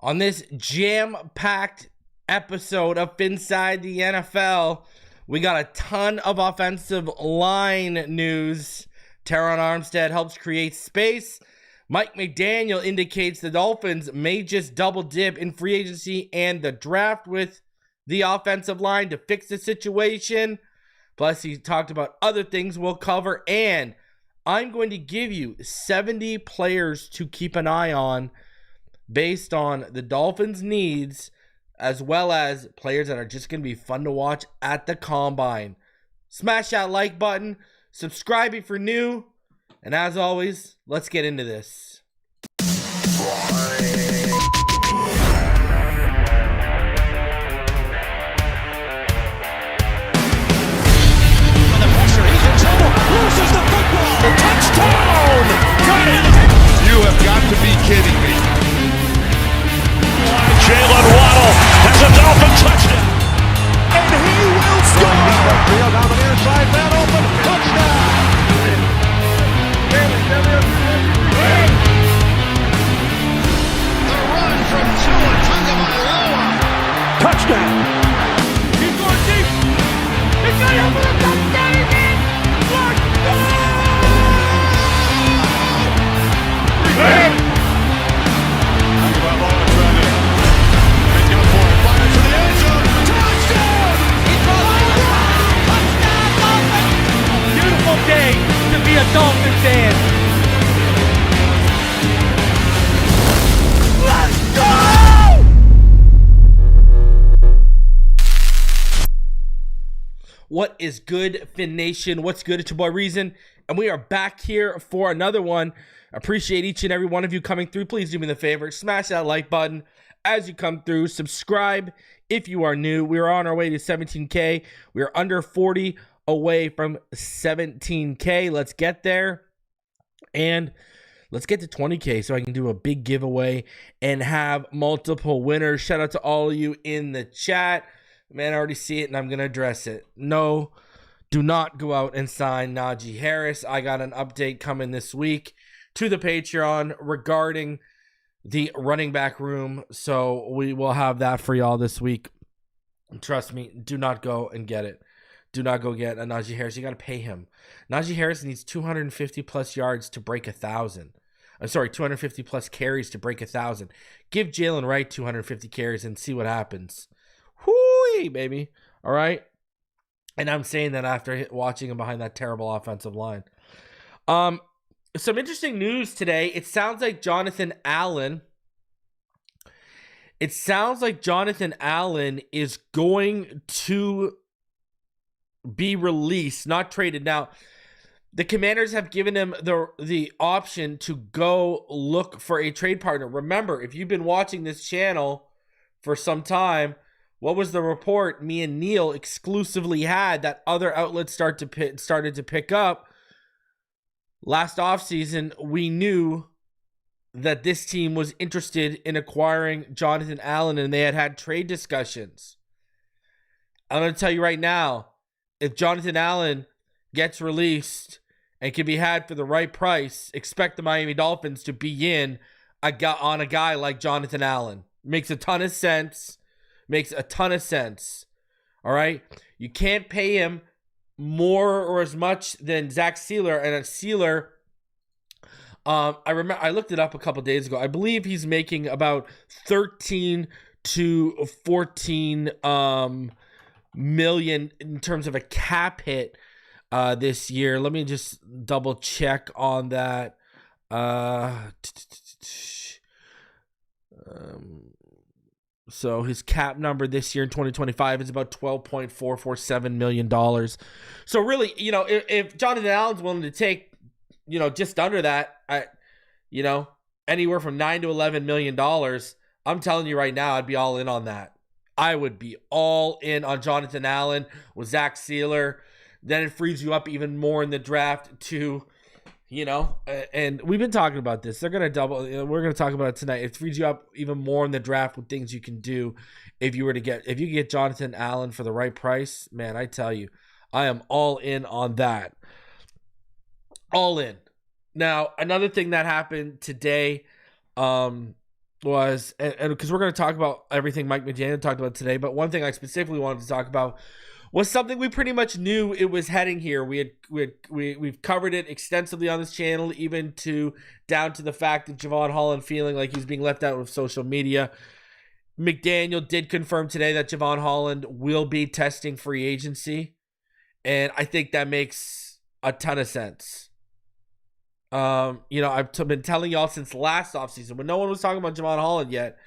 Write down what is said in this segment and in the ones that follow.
On this jam-packed episode of Phinside The NFL, we got a ton of offensive line news. Terron Armstead helps create space. Mike McDaniel indicates the Dolphins may just double dip in free agency and the draft with the offensive line to fix the situation. Plus, he talked about other things we'll cover, and I'm going to give you 70 players to keep an eye on based on the Dolphins' needs, as well as players that are just going to be fun to watch at the Combine. Smash that like button, subscribe if you're new, and as always, let's get into this. Loses the football. The touchdown. Got it. You have got to be kidding me. Jalen Waddle has a Dolphin touchdown. And he will score. Field on the near side, man open. Touchdown. The run from Tua Tagovailoa. Touchdown. He's going deep. He's going over the touchdown again. Beautiful day to be a Dolphin fan. Let's go! What is good, Fin Nation? What's good? It's your boy Reason, and we are back here for another one. Appreciate each and every one of you coming through. Please do me the favor, smash that like button as you come through. Subscribe if you are new. We are on our way to 17K. We are under 40 away from 17K. Let's get there, and let's get to 20K so I can do a big giveaway and have multiple winners. Shout out to all of you in the chat. Man, I already see it, and I'm going to address it. No, do not go out and sign Najee Harris. I got an update coming this week to the Patreon regarding the running back room, so we will have that for y'all this week. Trust me, do not go and get it. Do not go get a Najee Harris. You got to pay him. Najee Harris needs 250-plus yards to break 1,000. I'm sorry, 250-plus carries to break 1,000. Give Jalen Wright 250 carries and see what happens. Whoo-wee, baby. All right? And I'm saying that after watching him behind that terrible offensive line. Some interesting news today. It sounds like Jonathan Allen is going to be released, not traded. Now, the Commanders have given him the option to go look for a trade partner. Remember, if you've been watching this channel for some time, what was the report me and Neil exclusively had that other outlets started to pick up? Last offseason, we knew that this team was interested in acquiring Jonathan Allen, and they had trade discussions. I'm going to tell you right now, if Jonathan Allen gets released and can be had for the right price, expect the Miami Dolphins to be in on a guy like Jonathan Allen. Makes a ton of sense. All right? You can't pay him more or as much than Zach Sealer, and a Sealer, I looked it up a couple days ago. I believe he's making about 13 to 14 million in terms of a cap hit this year. Let me just double check on that. So his cap number this year in 2025 is about $12.447 million. So really, if Jonathan Allen's willing to take, just under that, anywhere from $9 to $11 million, I'm telling you right now, I'd be all in on that. I would be all in on Jonathan Allen with Zach Sealer. Then it frees you up even more in the draft to, and we've been talking about this. They're going to double. We're going to talk about it tonight. It frees you up even more in the draft with things you can do if you get Jonathan Allen for the right price. Man, I tell you, I am all in on that. All in. Now, another thing that happened today, was, and because we're going to talk about everything Mike McDaniel talked about today, but one thing I specifically wanted to talk about was something we pretty much knew it was heading here. We've covered it extensively on this channel, even down to the fact that Jevon Holland feeling like he's being left out of social media. McDaniel did confirm today that Jevon Holland will be testing free agency, and I think that makes a ton of sense. I've been telling y'all since last offseason, when no one was talking about Jevon Holland yet,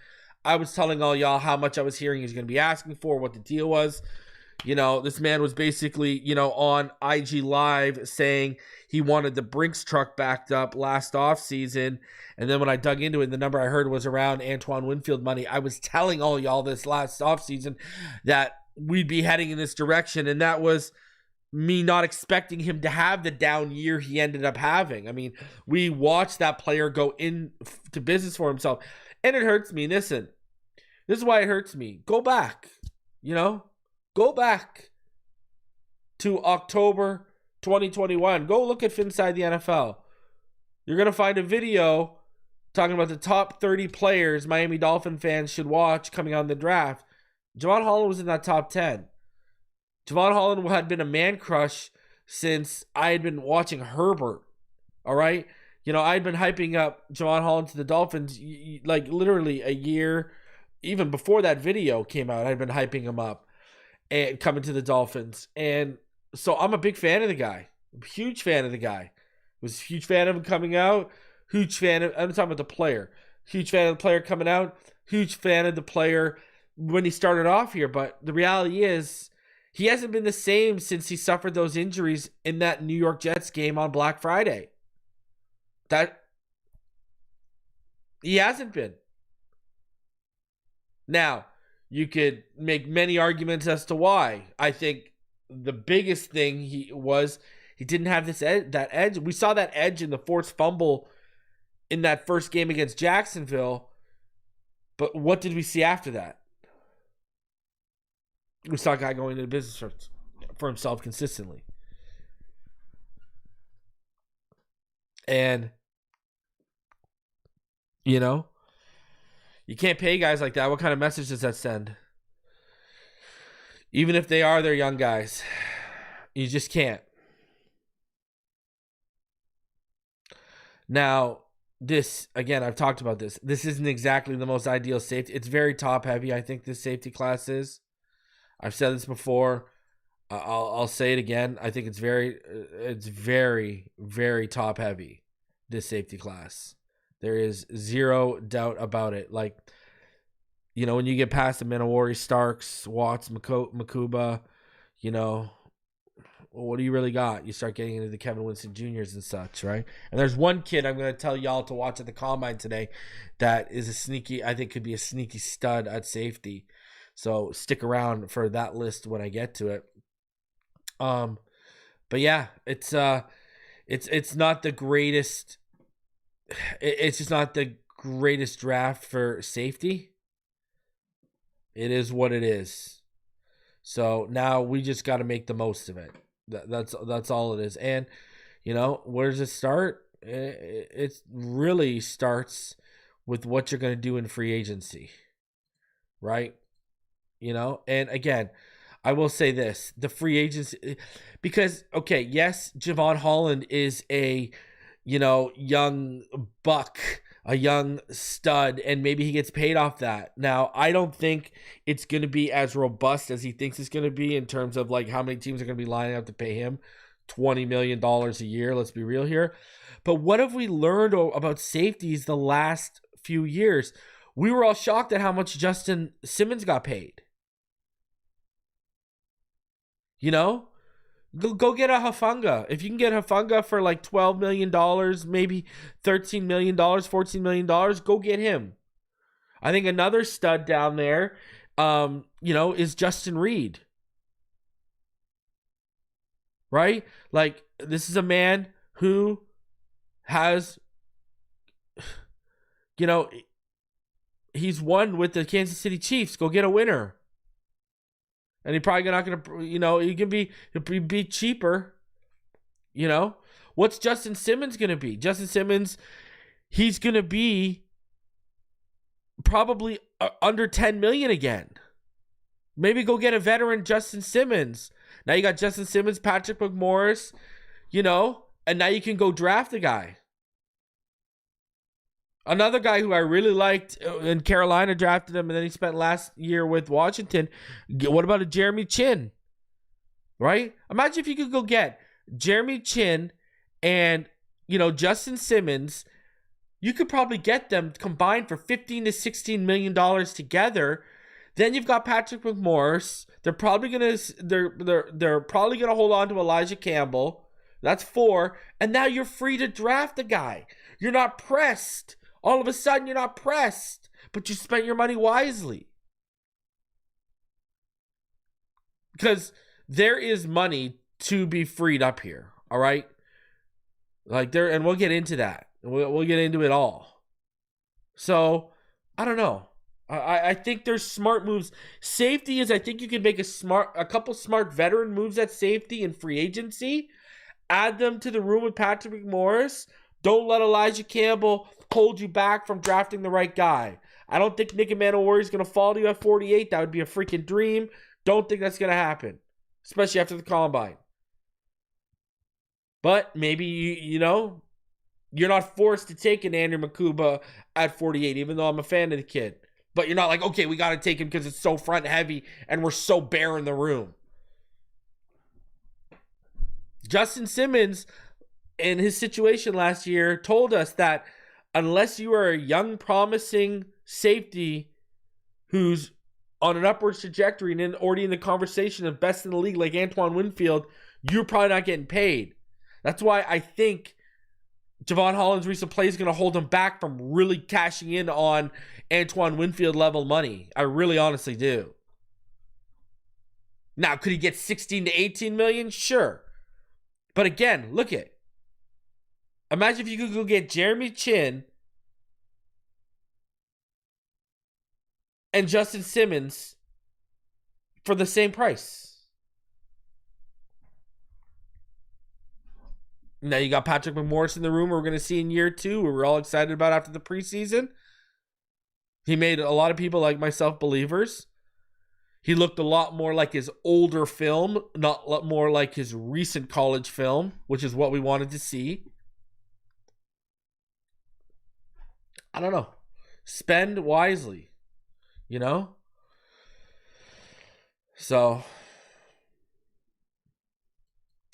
I was telling all y'all how much I was hearing he's going to be asking for, what the deal was. This man was basically, on IG Live saying he wanted the Brinks truck backed up last offseason. And then when I dug into it, the number I heard was around Antoine Winfield money. I was telling all y'all this last offseason that we'd be heading in this direction. And that was me not expecting him to have the down year he ended up having. I mean, we watched that player go into business for himself. And it hurts me. Listen, this is why it hurts me. Go back, Go back to October 2021. Go look at Phinside The NFL. You're going to find a video talking about the top 30 players Miami Dolphin fans should watch coming out in the draft. Jevon Holland was in that top 10. Jevon Holland had been a man crush since I had been watching Herbert. All right? I had been hyping up Jevon Holland to the Dolphins like literally a year. Even before that video came out, I'd been hyping him up and coming to the Dolphins. And so I'm a big fan of the guy. I'm a huge fan of the guy. Was a huge fan of him coming out. Huge fan of, I'm talking about the player. Huge fan of the player coming out. Huge fan of the player when he started off here. But the reality is, he hasn't been the same since he suffered those injuries in that New York Jets game on Black Friday. He hasn't been. Now, you could make many arguments as to why. I think the biggest thing he didn't have that edge. We saw that edge in the forced fumble in that first game against Jacksonville. But what did we see after that? We saw a guy going into business for himself consistently. And, you can't pay guys like that. What kind of message does that send? Even if they're young guys, you just can't. Now, this, again, I've talked about this. This isn't exactly the most ideal safety. It's very top heavy, I think this safety class is. I've said this before. I'll say it again. I think it's very, very top heavy, this safety class. There is zero doubt about it. Like, when you get past the Minowari, Starks, Watts, Makuba, what do you really got? You start getting into the Kevin Winston Juniors and such, right? And there's one kid I'm going to tell y'all to watch at the Combine today that is I think could be a sneaky stud at safety. So stick around for that list when I get to it. But yeah, it's not the greatest. It's just not the greatest draft for safety. It is what it is. So now we just got to make the most of it. That's all it is. And, where does it start? It really starts with what you're going to do in free agency, right? And again, I will say this, the free agency, because, okay, yes, Jevon Holland is a, young buck, a young stud, and maybe he gets paid off that. Now, I don't think it's going to be as robust as he thinks it's going to be in terms of like how many teams are going to be lining up to pay him $20 million a year. Let's be real here. But what have we learned about safeties the last few years? We were all shocked at how much Justin Simmons got paid. Go get a Hufanga. If you can get Hufanga for like $12 million, maybe $13 million, $14 million, go get him. I think another stud down there, is Justin Reed. Right? Like, this is a man who has, he's won with the Kansas City Chiefs. Go get a winner. And he probably not going to, he can be cheaper. What's Justin Simmons going to be? Justin Simmons, he's going to be probably under 10 million again. Maybe go get a veteran, Justin Simmons. Now you got Justin Simmons, Patrick McMorris, and now you can go draft a guy. Another guy who I really liked in Carolina drafted him, and then he spent last year with Washington. What about a Jeremy Chin? Right? Imagine if you could go get Jeremy Chin and, Justin Simmons. You could probably get them combined for $15 to $16 million together. Then you've got Patrick McMorris. They're probably gonna hold on to Elijah Campbell. That's 4. And now you're free to draft the guy. You're not pressed. All of a sudden, you're not pressed, but you spent your money wisely. Because there is money to be freed up here. All right. And we'll get into that. We'll get into it all. So, I don't know. I think there's smart moves. Safety is, I think you can make a couple smart veteran moves at safety in free agency. Add them to the room with Patrick McMorris. Don't let Elijah Campbell hold you back from drafting the right guy. I don't think Nick Emmanwori is going to fall to you at 48. That would be a freaking dream. Don't think that's going to happen, especially after the combine. But maybe, you're not forced to take an Andrew Makuba at 48, even though I'm a fan of the kid. But you're not like, okay, we got to take him because it's so front heavy and we're so bare in the room. Justin Simmons, in his situation last year, told us that unless you are a young, promising safety who's on an upward trajectory and already in the conversation of best in the league like Antoine Winfield, you're probably not getting paid. That's why I think Jevon Holland's recent play is going to hold him back from really cashing in on Antoine Winfield level money. I really honestly do. Now, could he get 16 to 18 million? Sure. But again, look at. Imagine if you could go get Jeremy Chin and Justin Simmons for the same price. Now you got Patrick McMorris in the room we're going to see in year 2, who we're all excited about after the preseason. He made a lot of people like myself believers. He looked a lot more like his older film, not more like his recent college film, which is what we wanted to see. I don't know. Spend wisely, So,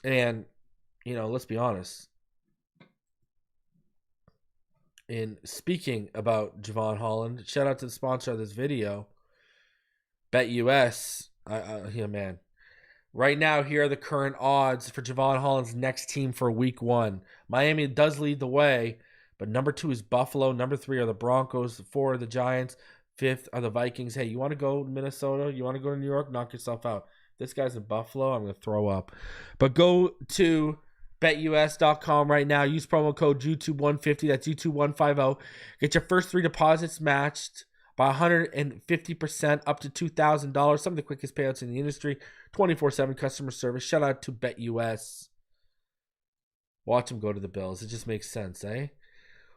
and, let's be honest. In speaking about Jevon Holland, shout out to the sponsor of this video, BetUS. Man. Right now, here are the current odds for Jevon Holland's next team for week 1. Miami does lead the way, but number 2 is Buffalo. Number 3 are the Broncos. 4 are the Giants. 5th are the Vikings. Hey, you want to go to Minnesota? You want to go to New York? Knock yourself out. This guy's in Buffalo. I'm going to throw up. But go to BetUS.com right now. Use promo code YouTube150. That's YouTube150. Get your first 3 deposits matched by 150% up to $2,000. Some of the quickest payouts in the industry. 24/7 customer service. Shout out to BetUS. Watch them go to the Bills. It just makes sense, eh?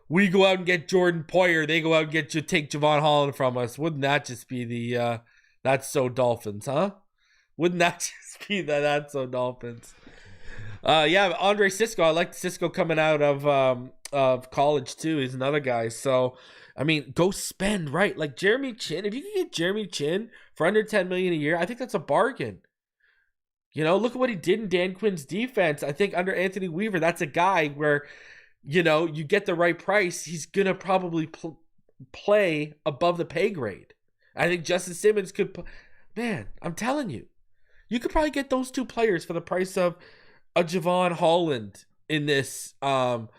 We go out and get Jordan Poyer. They go out and take Jevon Holland from us. Wouldn't that just be the That's So Dolphins, huh? Wouldn't that just be the That's So Dolphins? Andre Cisco. I like Cisco coming out of college too. He's another guy. So, I mean, go spend, right? Like Jeremy Chin. If you can get Jeremy Chin for under $10 million a year, I think that's a bargain. Look at what he did in Dan Quinn's defense. I think under Anthony Weaver, that's a guy where, you get the right price, he's going to probably play above the pay grade. I think Justin Simmons could, man, I'm telling you, you could probably get those 2 players for the price of a Jevon Holland in this, or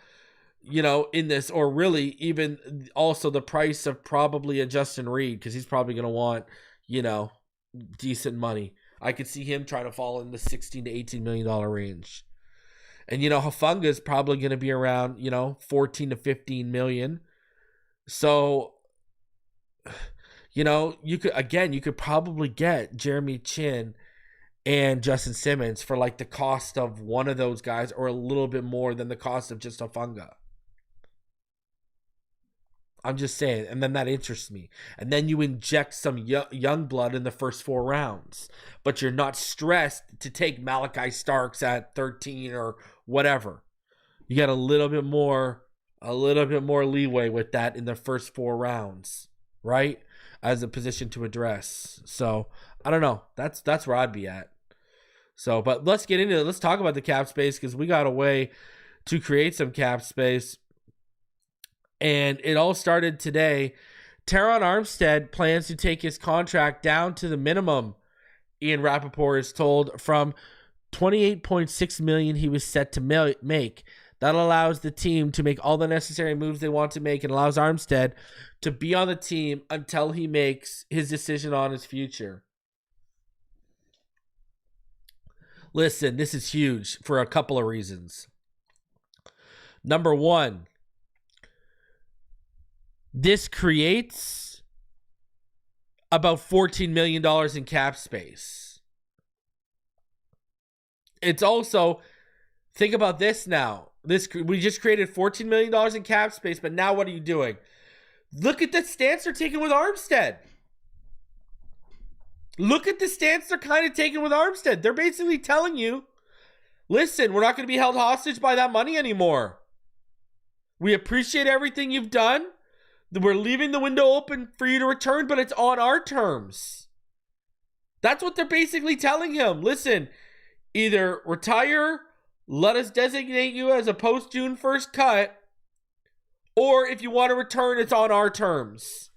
really even also the price of probably a Justin Reed, because he's probably going to want, decent money. I could see him trying to fall in the $16 to $18 million range. And, Hufanga is probably going to be around, 14 to 15 million. So, you could probably get Jeremy Chin and Justin Simmons for like the cost of one of those guys, or a little bit more than the cost of just Hufanga. I'm just saying. And then that interests me. And then you inject some young blood in the first 4 rounds. But you're not stressed to take Malachi Starks at 13 or whatever. You got a little bit more leeway with that in the first 4 rounds, right? As a position to address. So, I don't know. That's where I'd be at. So, but let's get into it. Let's talk about the cap space because we got a way to create some cap space. And it all started today. Terron Armstead plans to take his contract down to the minimum, Ian Rappaport is told, from $28.6 million he was set to make. That allows the team to make all the necessary moves they want to make and allows Armstead to be on the team until he makes his decision on his future. Listen, this is huge for a couple of reasons. Number one, this creates about $14 million in cap space. It's also, think about this now. We just created $14 million in cap space, but now what are you doing? Look at the stance they're taking with Armstead. Look at the stance they're kind of taking with Armstead. They're basically telling you, listen, we're not going to be held hostage by that money anymore. We appreciate everything you've done. We're leaving the window open for you to return, but it's on our terms. That's what they're basically telling him. Listen, either retire, let us designate you as a post-June 1st cut, or if you want to return, it's on our terms.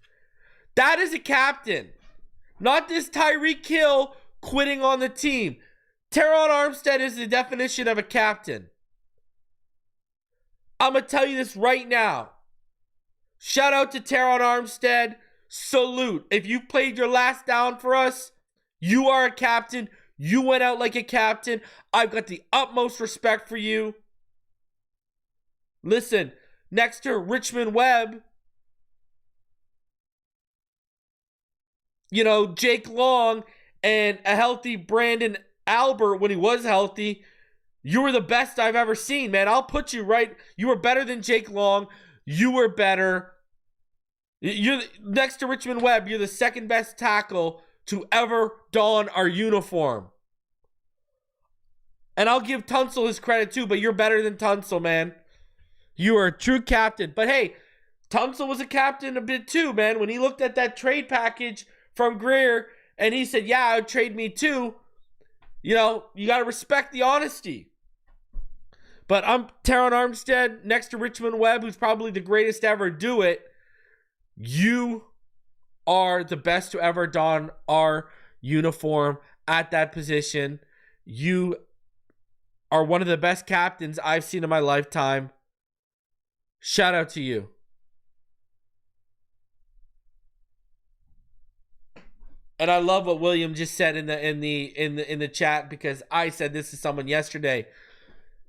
That is a captain. Not this Tyreek Hill quitting on the team. Terron Armstead is the definition of a captain. I'm going to tell you this right now. Shout out to Terron Armstead. Salute. If you played your last down for us, you are a captain. You went out like a captain. I've got the utmost respect for you. Listen, next to Richmond Webb, Jake Long and a healthy Brandon Albert when he was healthy, you were the best I've ever seen, man. I'll put you right. You were better than Jake Long. You were better. You're next to Richmond Webb. You're the second best tackle to ever don our uniform. And I'll give Tunsil his credit too, but you're better than Tunsil, man. You are a true captain. But hey, Tunsil was a captain a bit too, man. When he looked at that trade package from Greer and he said, yeah, I'd trade me too. You got to respect the honesty. But I'm Terron Armstead next to Richmond Webb, who's probably the greatest to ever do it. You are the best to ever don our uniform at that position. You are one of the best captains I've seen in my lifetime. Shout out to you. And I love what William just said in the chat, because I said this to someone yesterday.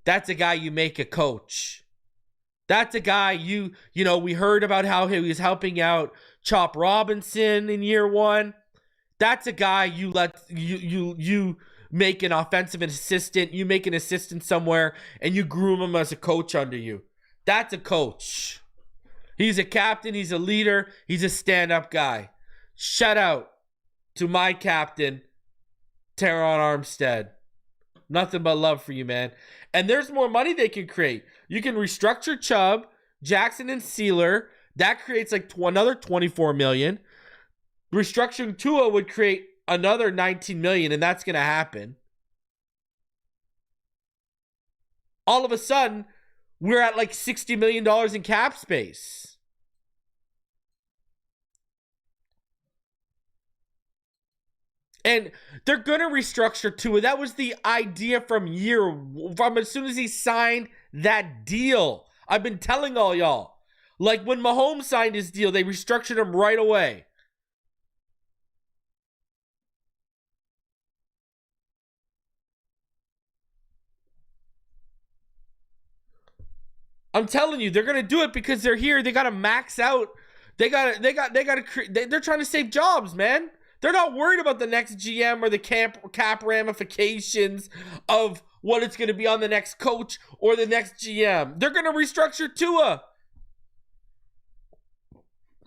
That's a guy you make a coach. That's a guy we heard about how he was helping out Chop Robinson in year 1. That's a guy you make an offensive assistant. You make an assistant somewhere and you groom him as a coach under you. That's a coach. He's a captain. He's a leader. He's a stand-up guy. Shout out to my captain, Terron Armstead. Nothing but love for you, man. And there's more money they can create. You can restructure Chubb, Jackson, and Sealer. That creates like another $24 million. Restructuring Tua would create another $19 million, and that's going to happen. All of a sudden, we're at like $60 million in cap space. And they're going to restructure Tua. That was the idea from as soon as he signed that deal. I've been telling all y'all. Like when Mahomes signed his deal, they restructured him right away. I'm telling you, they're going to do it because they're here. They got to max out. They're trying to save jobs, man. They're not worried about the next GM or the cap ramifications of what it's going to be on the next coach or the next GM. They're going to restructure Tua.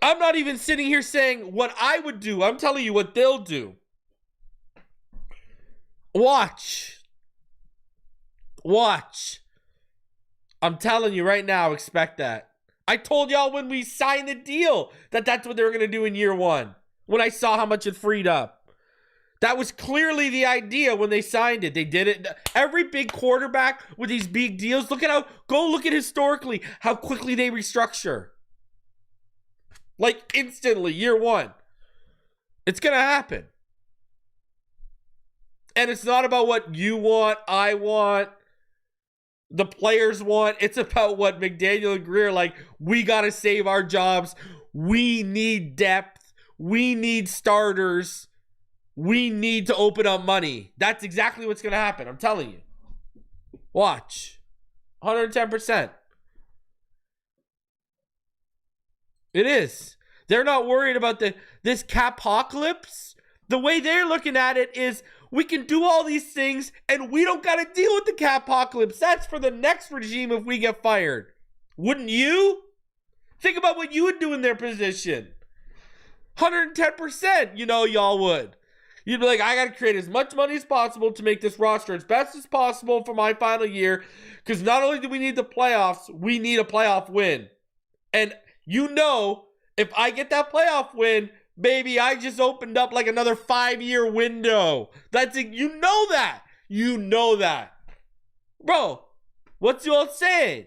I'm not even sitting here saying what I would do. I'm telling you what they'll do. Watch. I'm telling you right now, expect that. I told y'all when we signed the deal that that's what they were going to do in year one. When I saw how much it freed up. That was clearly the idea when they signed it. They did it. Every big quarterback with these big deals, go look at historically how quickly they restructure. Like instantly, year one. It's going to happen. And it's not about what you want, I want, the players want. It's about what McDaniel and Greer like, we got to save our jobs. We need depth. We need starters. We need to open up money. That's exactly what's going to happen. I'm telling you. Watch. 110%. It is. They're not worried about this capocalypse. The way they're looking at it is we can do all these things and we don't got to deal with the capocalypse. That's for the next regime if we get fired. Wouldn't you? Think about what you would do in their position. 110%, y'all would. You'd be like, I got to create as much money as possible to make this roster as best as possible for my final year. Because not only do we need the playoffs, we need a playoff win. And if I get that playoff win, baby, I just opened up like another 5-year window. You know that. Bro, what's you all saying?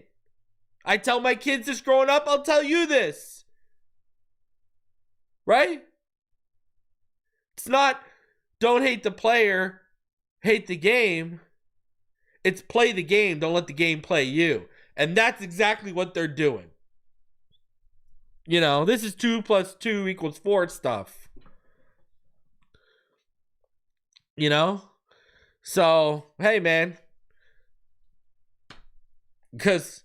I tell my kids this growing up, I'll tell you this. Right? It's not, don't hate the player, hate the game. It's play the game, don't let the game play you. And that's exactly what they're doing. This is 2 + 2 = 4 stuff. So, hey, man. Because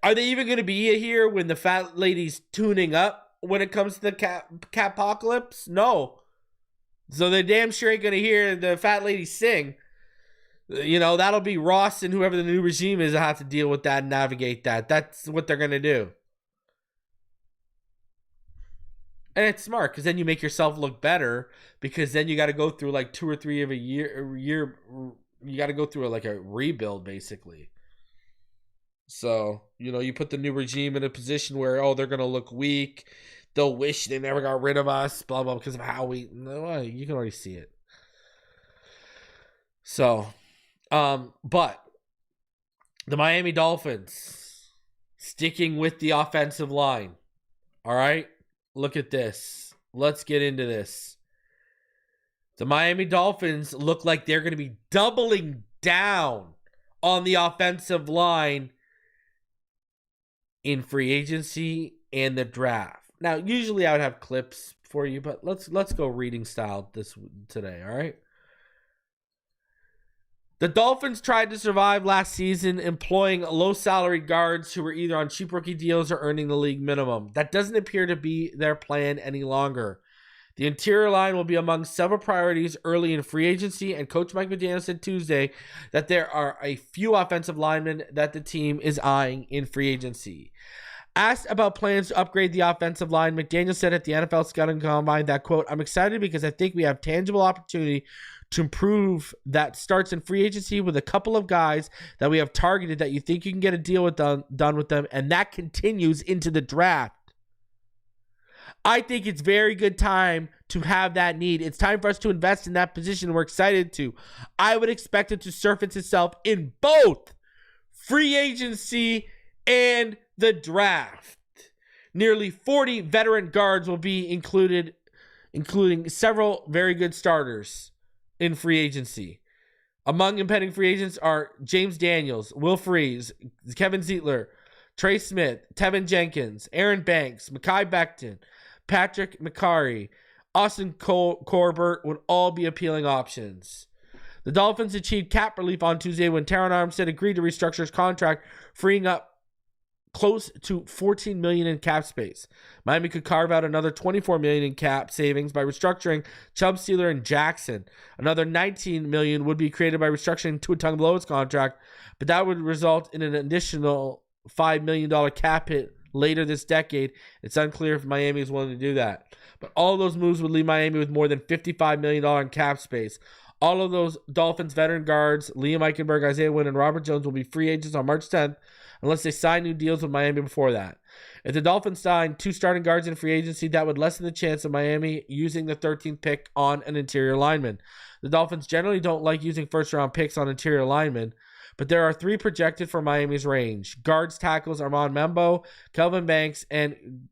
are they even going to be here when the fat lady's tuning up when it comes to the capocalypse? No. So they damn sure ain't going to hear the fat lady sing. That'll be Ross and whoever the new regime is that have to deal with that and navigate that. That's what they're going to do. And it's smart because then you make yourself look better because then you got to go through like 2 or 3 of a year. You got to go through like a rebuild basically. So, you put the new regime in a position where, they're going to look weak. They'll wish they never got rid of us, blah, blah, because of how you can already see it. So, but the Miami Dolphins sticking with the offensive line. All right. Look at this. Let's get into this. The Miami Dolphins look like they're going to be doubling down on the offensive line in free agency and the draft. Now, usually I would have clips for you, but let's go reading style today, all right? The Dolphins tried to survive last season employing low-salary guards who were either on cheap rookie deals or earning the league minimum. That doesn't appear to be their plan any longer. The interior line will be among several priorities early in free agency, and Coach Mike McDaniel said Tuesday that there are a few offensive linemen that the team is eyeing in free agency. Asked about plans to upgrade the offensive line, McDaniel said at the NFL Scouting Combine that, quote, I'm excited because I think we have tangible opportunity to improve that starts in free agency with a couple of guys that we have targeted that you think you can get a deal with done with them, and that continues into the draft. I think it's very good time to have that need. It's time for us to invest in that position. We're excited to. I would expect it to surface itself in both free agency and the draft. Nearly 40 veteran guards will be included, including several very good starters in free agency. Among impending free agents are James Daniels, Will Freeze, Kevin Zeitler, Trey Smith, Tevin Jenkins, Aaron Banks, Mekhi Becton, Patrick McCarry, Austin Corbett would all be appealing options. The Dolphins achieved cap relief on Tuesday when Terron Armstead agreed to restructure his contract, freeing up close to $14 million in cap space. Miami could carve out another $24 million in cap savings by restructuring Chubb, Steeler, and Jackson. Another $19 million would be created by restructuring Tua Tagovailoa's contract, but that would result in an additional $5 million cap hit later this decade. It's unclear if Miami is willing to do that. But all of those moves would leave Miami with more than $55 million in cap space. All of those Dolphins veteran guards, Liam Eichenberg, Isaiah Wynn, and Robert Jones, will be free agents on March 10th unless they sign new deals with Miami before that. If the Dolphins sign 2 starting guards in free agency, that would lessen the chance of Miami using the 13th pick on an interior lineman. The Dolphins generally don't like using first-round picks on interior linemen, but there are 3 projected for Miami's range. Guards, tackles, Armand Membo, Kelvin Banks, and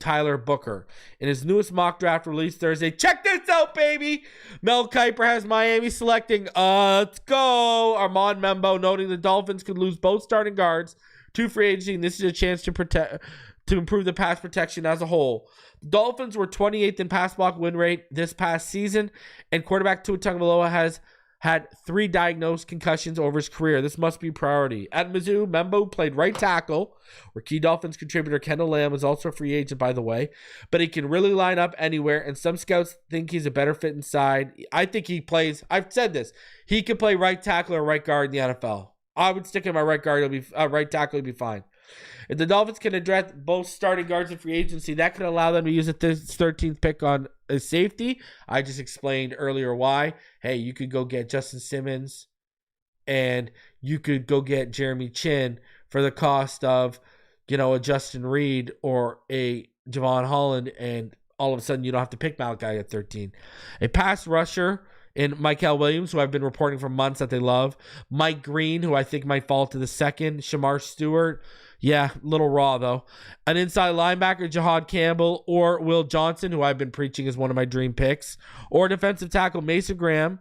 Tyler Booker. In his newest mock draft released Thursday, check this out, baby! Mel Kiper has Miami selecting, let's go, Armand Membo, noting the Dolphins could lose both starting guards to free agency, and this is a chance to improve the pass protection as a whole. The Dolphins were 28th in pass block win rate this past season, and quarterback Tua Tagovailoa has had 3 diagnosed concussions over his career. This must be priority. At Mizzou, Membo played right tackle, where key Dolphins contributor Kendall Lamb is also a free agent, by the way, but he can really line up anywhere, and some scouts think he's a better fit inside. I think he plays, I've said this, he could play right tackle or right guard in the NFL. I would stick him at right guard, right tackle, he'll be fine. If the Dolphins can address both starting guards in free agency, that could allow them to use a 13th pick on a safety. I just explained earlier why. Hey, you could go get Justin Simmons and you could go get Jeremy Chin for the cost of, a Justin Reed or a Jevon Holland, and all of a sudden you don't have to pick Malachi at 13. A pass rusher in Michael Williams, who I've been reporting for months that they love. Mike Green, who I think might fall to the second. Shamar Stewart. Yeah, little raw, though. An inside linebacker, Jahad Campbell, or Will Johnson, who I've been preaching as one of my dream picks. Or defensive tackle, Mason Graham.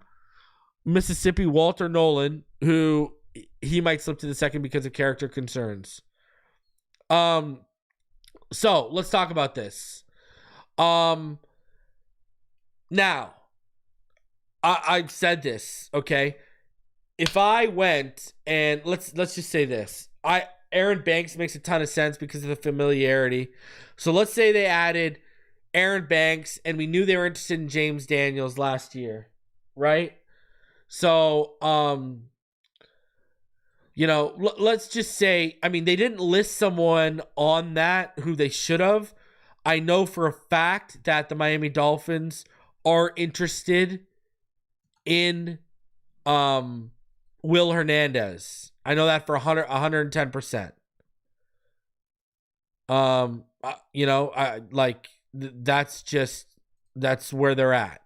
Mississippi, Walter Nolan, who he might slip to the second because of character concerns. So, let's talk about this. Now, I've said this, okay? If I went and let's just say this. Aaron Banks makes a ton of sense because of the familiarity. So let's say they added Aaron Banks and we knew they were interested in James Daniels last year, right? So, let's just say, they didn't list someone on that who they should have. I know for a fact that the Miami Dolphins are interested in Will Hernandez. I know that for 110%. That's where they're at.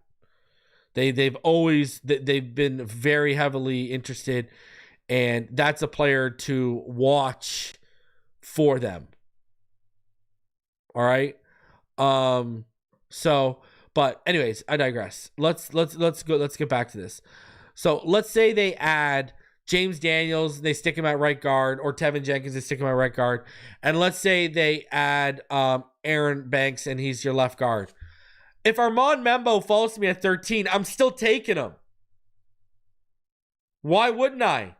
They've been very heavily interested, and that's a player to watch for them. All right. But anyways, I digress. Let's get back to this. So let's say they add James Daniels, they stick him at right guard, or Tevin Jenkins, they stick him at right guard. And let's say they add Aaron Banks, and he's your left guard. If Armand Membo falls to me at 13, I'm still taking him. Why wouldn't I?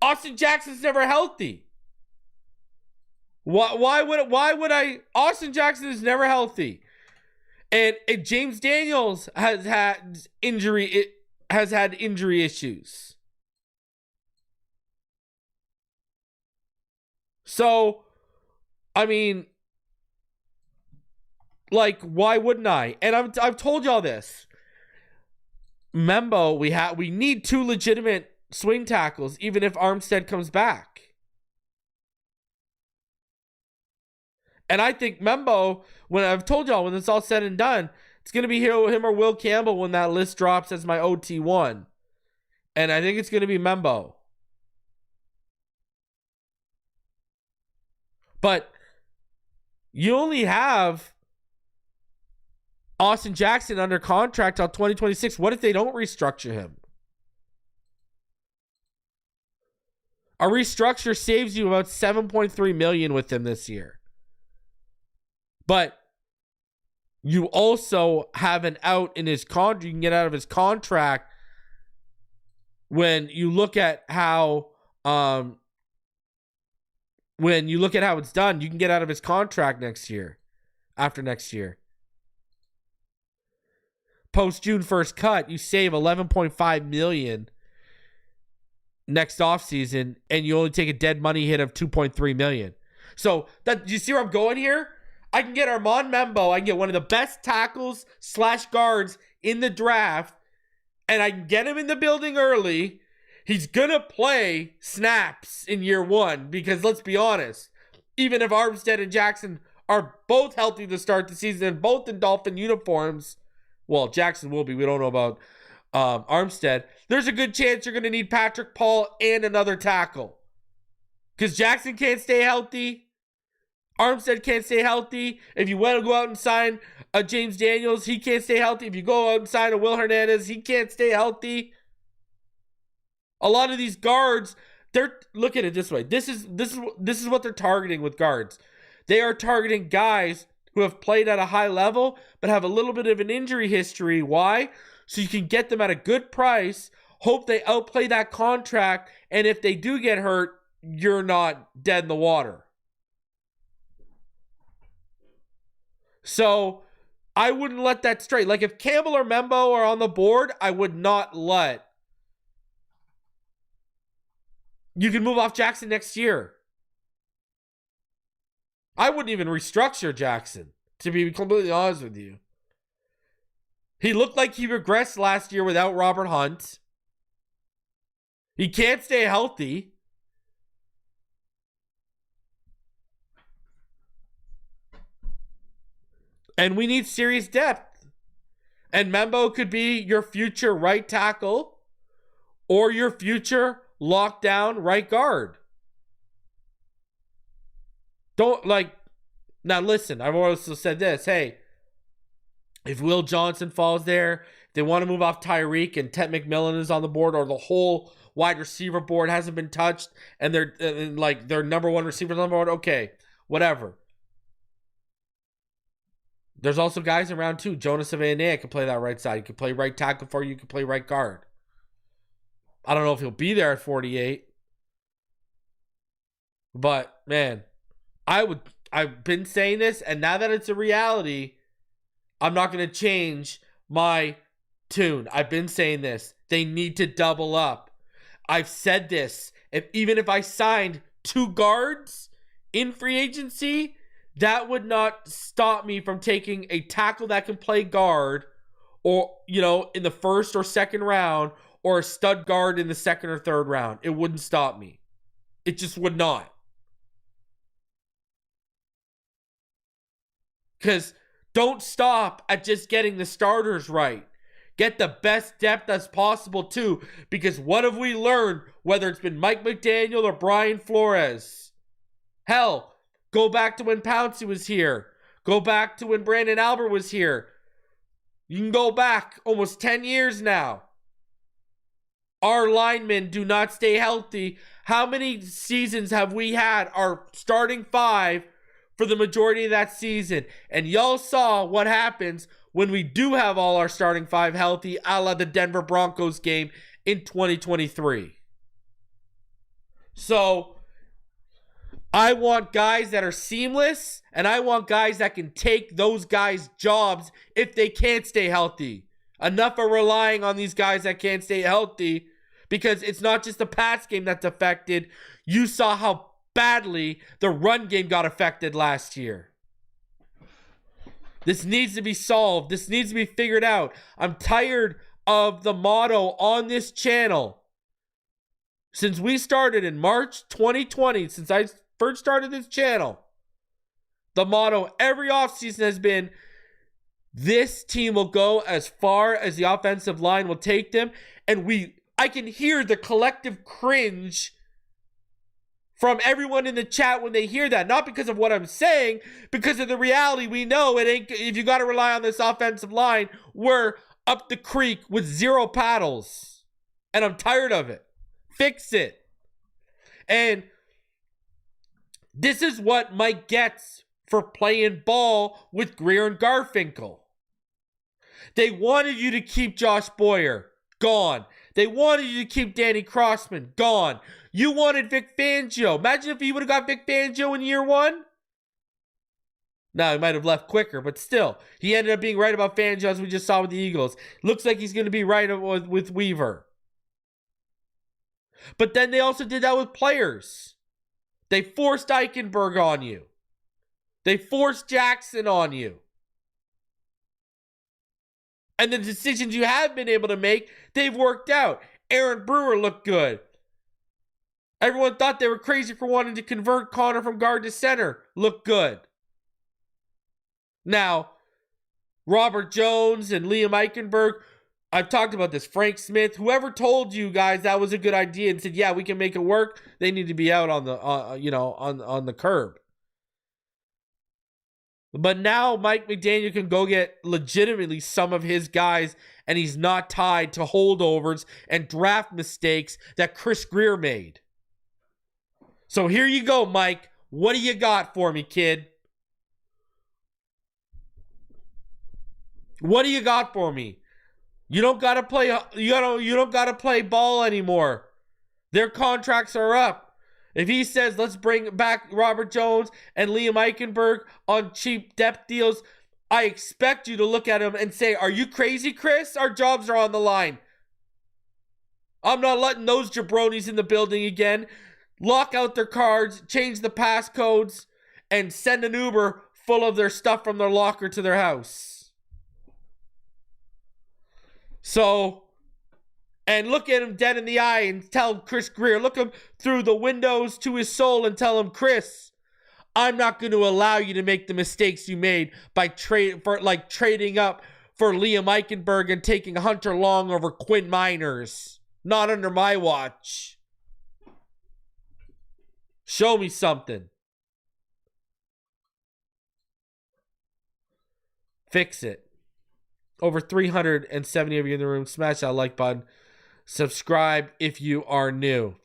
Austin Jackson's never healthy. Why would I? Austin Jackson is never healthy. And James Daniels has had injury issues. So, why wouldn't I? And I've told y'all this. Membo, we need 2 legitimate swing tackles, even if Armstead comes back. And I think Membo, when I've told y'all, when it's all said and done, it's going to be him or Will Campbell when that list drops as my OT1. And I think it's going to be Membo. But you only have Austin Jackson under contract till 2026. What if they don't restructure him? A restructure saves you about $7.3 million with him this year. But you also have an out in his contract. You can get out of his contract when you look at how it's done. You can get out of his contract after next year. Post June 1st cut, you save $11.5 million next offseason, and you only take a dead money hit of $2.3 million. So that, you see where I'm going here? I can get Armand Membo. I can get one of the best tackles / guards in the draft, and I can get him in the building early. He's going to play snaps in year one because, let's be honest, even if Armstead and Jackson are both healthy to start the season and both in Dolphin uniforms, well, Jackson will be. We don't know about Armstead. There's a good chance you're going to need Patrick Paul and another tackle because Jackson can't stay healthy. Armstead can't stay healthy. If you want to go out and sign a James Daniels, he can't stay healthy. If you go out and sign a Will Hernandez, he can't stay healthy. A lot of these guards, look at it this way. This is what they're targeting with guards. They are targeting guys who have played at a high level but have a little bit of an injury history. Why? So you can get them at a good price, hope they outplay that contract, and if they do get hurt, you're not dead in the water. So I wouldn't let that stray. Like if Campbell or Membo are on the board, I would not let. You can move off Jackson next year. I wouldn't even restructure Jackson, to be completely honest with you. He looked like he regressed last year without Robert Hunt. He can't stay healthy. And we need serious depth. And Membo could be your future right tackle or your future lockdown right guard. Now listen, I've also said this. Hey, if Will Johnson falls there, they want to move off Tyreek and Ted McMillan is on the board, or the whole wide receiver board hasn't been touched and they're their number one receiver on the board, okay, whatever. There's also guys around too. Jonas Savannah can play that right side. He can play right tackle for you. You can play right guard. I don't know if he'll be there at 48. But, man, I've been saying this, and now that it's a reality, I'm not going to change my tune. I've been saying this. They need to double up. I've said this. Even if I signed 2 guards in free agency, that would not stop me from taking a tackle that can play guard, or, in the first or second round, or a stud guard in the second or third round. It wouldn't stop me. It just would not. Because don't stop at just getting the starters right. Get the best depth as possible too. Because what have we learned, whether it's been Mike McDaniel or Brian Flores? Hell, go back to when Pouncey was here. Go back to when Brandon Albert was here. You can go back almost 10 years now. Our linemen do not stay healthy. How many seasons have we had our starting 5 for the majority of that season? And y'all saw what happens when we do have all our starting 5 healthy, a la the Denver Broncos game in 2023. So I want guys that are seamless, and I want guys that can take those guys' jobs if they can't stay healthy. Enough of relying on these guys that can't stay healthy, because it's not just the pass game that's affected. You saw how badly the run game got affected last year. This needs to be solved. This needs to be figured out. I'm tired of the motto on this channel. Since we started in March 2020, since I first started this channel, the motto every offseason has been, this team will go as far as the offensive line will take them. And I can hear the collective cringe from everyone in the chat when they hear that. Not because of what I'm saying, because of the reality. We know it ain't. If you got to rely on this offensive line, we're up the creek with 0 paddles. And I'm tired of it. Fix it. And this is what Mike gets for playing ball with Greer and Garfinkel. They wanted you to keep Josh Boyer. Gone. They wanted you to keep Danny Crossman. Gone. You wanted Vic Fangio. Imagine if you would have got Vic Fangio in year 1. Now, he might have left quicker, but still. He ended up being right about Fangio, as we just saw with the Eagles. Looks like he's going to be right with Weaver. But then they also did that with players. They forced Eichenberg on you. They forced Jackson on you. And the decisions you have been able to make, they've worked out. Aaron Brewer looked good. Everyone thought they were crazy for wanting to convert Connor from guard to center. Looked good. Now, Robert Jones and Liam Eichenberg, I've talked about this. Frank Smith, whoever told you guys that was a good idea and said, yeah, we can make it work, they need to be out on the, on the curb. But now Mike McDaniel can go get legitimately some of his guys, and he's not tied to holdovers and draft mistakes that Chris Greer made. So here you go, Mike. What do you got for me, kid? What do you got for me? You don't gotta play. You don't gotta play ball anymore. Their contracts are up. If he says let's bring back Robert Jones and Liam Eichenberg on cheap depth deals, I expect you to look at him and say, "Are you crazy, Chris? Our jobs are on the line. I'm not letting those jabronis in the building again." Lock out their cards, change the passcodes, and send an Uber full of their stuff from their locker to their house. So, and look at him dead in the eye and tell Chris Greer, look him through the windows to his soul and tell him, Chris, I'm not going to allow you to make the mistakes you made by trading up for Liam Eichenberg and taking Hunter Long over Quinn Miners. Not under my watch. Show me something. Fix it. Over 370 of you in the room. Smash that like button. Subscribe if you are new.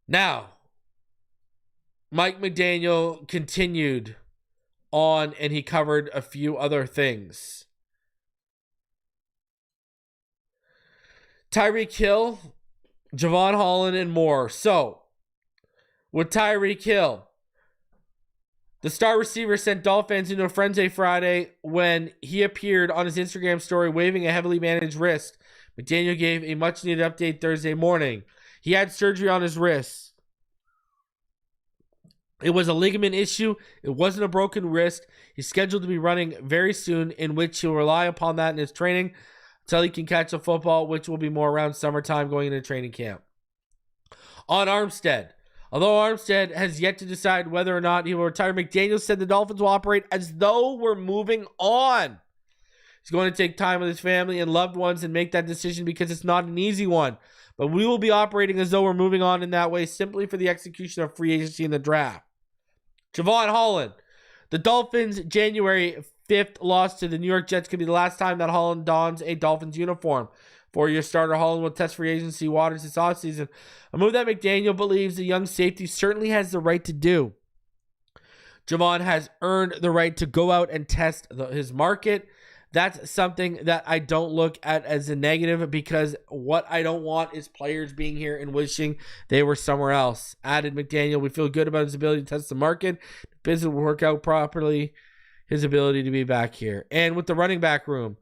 Now, Mike McDaniel continued on and he covered a few other things. Tyreek Hill, Jevon, Holland, and more. So, with Tyreek Hill, the star receiver sent Dolphins fans into a frenzy Friday when he appeared on his Instagram story waving a heavily managed wrist. McDaniel gave a much-needed update Thursday morning. He had surgery on his wrist. It was a ligament issue. It wasn't a broken wrist. He's scheduled to be running very soon, in which he'll rely upon that in his training until he can catch a football, which will be more around summertime going into training camp. On Armstead. Although Armstead has yet to decide whether or not he will retire, McDaniel said the Dolphins will operate as though we're moving on. He's going to take time with his family and loved ones and make that decision because it's not an easy one. But we will be operating as though we're moving on in that way simply for the execution of free agency in the draft. Jevon Holland. The Dolphins' January 5th loss to the New York Jets could be the last time that Holland dons a Dolphins uniform. Four-year starter Holland will test free agency waters this offseason, a move that McDaniel believes the young safety certainly has the right to do. Jevon has earned the right to go out and test his market. That's something that I don't look at as a negative because what I don't want is players being here and wishing they were somewhere else. Added McDaniel, we feel good about his ability to test the market. The business will work out properly. His ability to be back here. And with the running back room,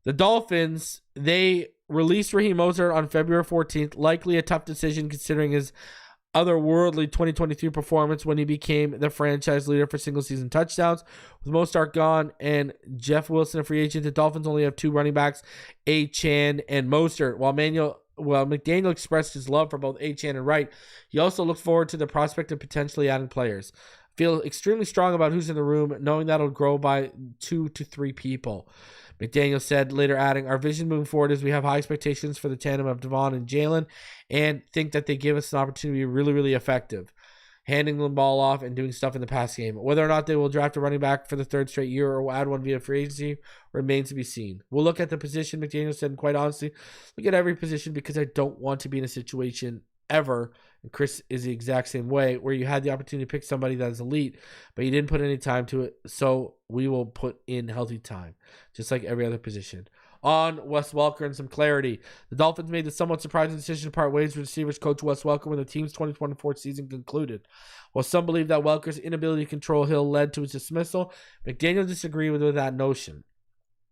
the Dolphins, they released Raheem Mostert on February 14th. Likely a tough decision considering his otherworldly 2023 performance when he became the franchise leader for single-season touchdowns. With Mostert gone and Jeff Wilson a free agent, the Dolphins only have two running backs, Achane and Mostert. While McDaniel expressed his love for both Achane and Wright, he also looked forward to the prospect of potentially adding players. Feel extremely strong about who's in the room, knowing that'll grow by 2 to 3 people. McDaniel said, later adding, our vision moving forward is we have high expectations for the tandem of Devon and Jalen and think that they give us an opportunity to be really, really effective, handing the ball off and doing stuff in the pass game. Whether or not they will draft a running back for the third straight year or will add one via free agency remains to be seen. We'll look at the position, McDaniel said, and quite honestly, look at every position because I don't want to be in a situation ever, and Chris is the exact same way, where you had the opportunity to pick somebody that is elite, but you didn't put any time to it, so we will put in healthy time, just like every other position. On Wes Welker and some clarity, the Dolphins made the somewhat surprising decision to part ways with receivers coach Wes Welker when the team's 2024 season concluded. While some believe that Welker's inability to control Hill led to his dismissal, McDaniel disagreed with that notion.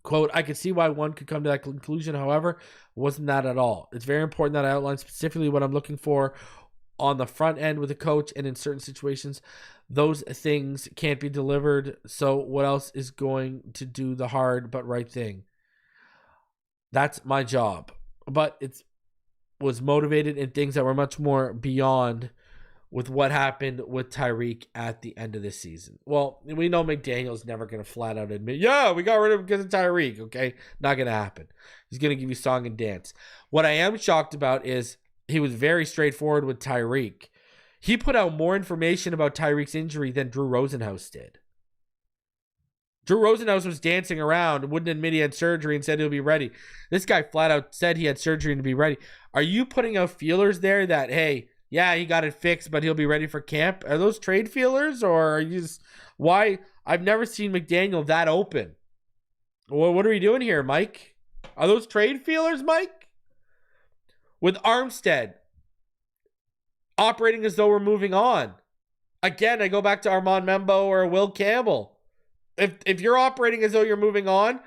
Quote, I could see why one could come to that conclusion. However, it wasn't that at all. It's very important that I outline specifically what I'm looking for on the front end with a coach, and in certain situations, those things can't be delivered. So what else is going to do the hard but right thing? That's my job. But it was motivated in things that were much more beyond with what happened with Tyreek at the end of the season. Well, we know McDaniel's never going to flat out admit, yeah, we got rid of him because of Tyreek, okay? Not going to happen. He's going to give you song and dance. What I am shocked about is he was very straightforward with Tyreek. He put out more information about Tyreek's injury than Drew Rosenhaus did. Drew Rosenhaus was dancing around, wouldn't admit he had surgery and said he'll be ready. This guy flat out said he had surgery and to be ready. Are you putting out feelers there that, hey, yeah, he got it fixed, but he'll be ready for camp? Are those trade feelers, or are you just, why? I've never seen McDaniel that open. Well, what are we doing here, Mike? Are those trade feelers, Mike? With Armstead operating as though we're moving on. Again, I go back to Armand Membo or Will Campbell. If you're operating as though you're moving on,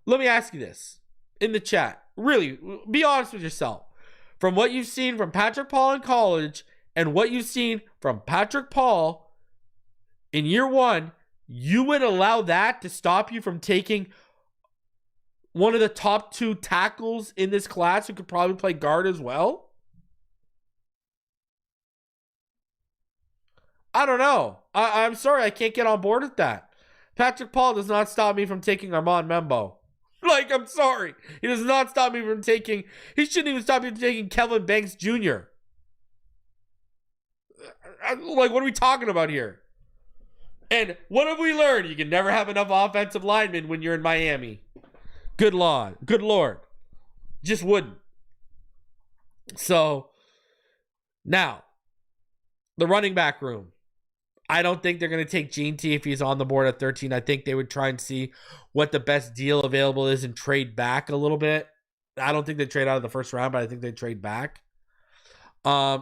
let me ask you this in the chat. Really, be honest with yourself. From what you've seen from Patrick Paul in college and what you've seen from Patrick Paul in year one, you would allow that to stop you from taking one of the top 2 tackles in this class who could probably play guard as well? I don't know. I'm sorry, I can't get on board with that. Patrick Paul does not stop me from taking Armand Membo. Like, I'm sorry. He does not stop me from taking... He shouldn't even stop me from taking Kevin Banks Jr. Like, what are we talking about here? And what have we learned? You can never have enough offensive linemen when you're in Miami. Good Lord. Good Lord. Just wouldn't. So, now, the running back room. I don't think they're going to take Gene T if he's on the board at 13. I think they would try and see what the best deal available is and trade back a little bit. I don't think they trade out of the first round, but I think they trade back. I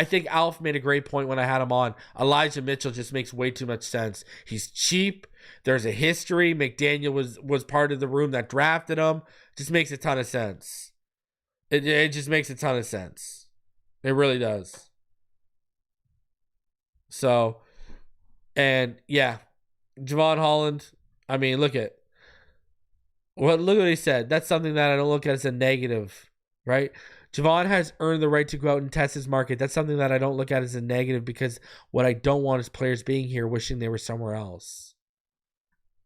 think Alf made a great point when I had him on. Elijah Mitchell just makes way too much sense. He's cheap. There's a history. McDaniel was part of the room that drafted him. Just makes a ton of sense. It just makes a ton of sense. It really does. So, and yeah, Jevon Holland. I mean, look what he said. That's something that I don't look at as a negative, right? Jevon has earned the right to go out and test his market. That's something that I don't look at as a negative, because what I don't want is players being here wishing they were somewhere else.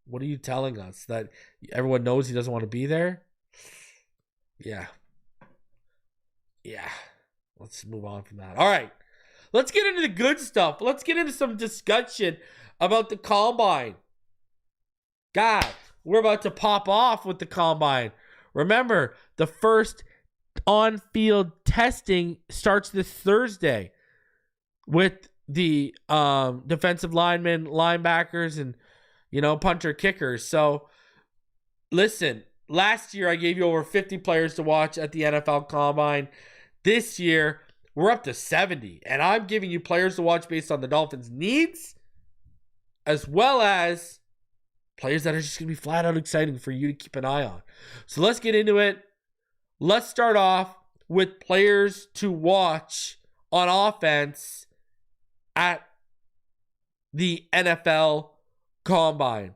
What are you telling us? That everyone knows he doesn't want to be there? Yeah. Let's move on from that. All right. Let's get into the good stuff. Let's get into some discussion about the combine. God, we're about to pop off with the combine. Remember, the first on-field testing starts this Thursday with the defensive linemen, linebackers, and punter kickers. So listen, last year I gave you over 50 players to watch at the NFL Combine. This year we're up to 70, and I'm giving you players to watch based on the Dolphins' needs, as well as players that are just going to be flat out exciting for you to keep an eye on. So let's get into it. Let's start off with players to watch on offense at the NFL Combine.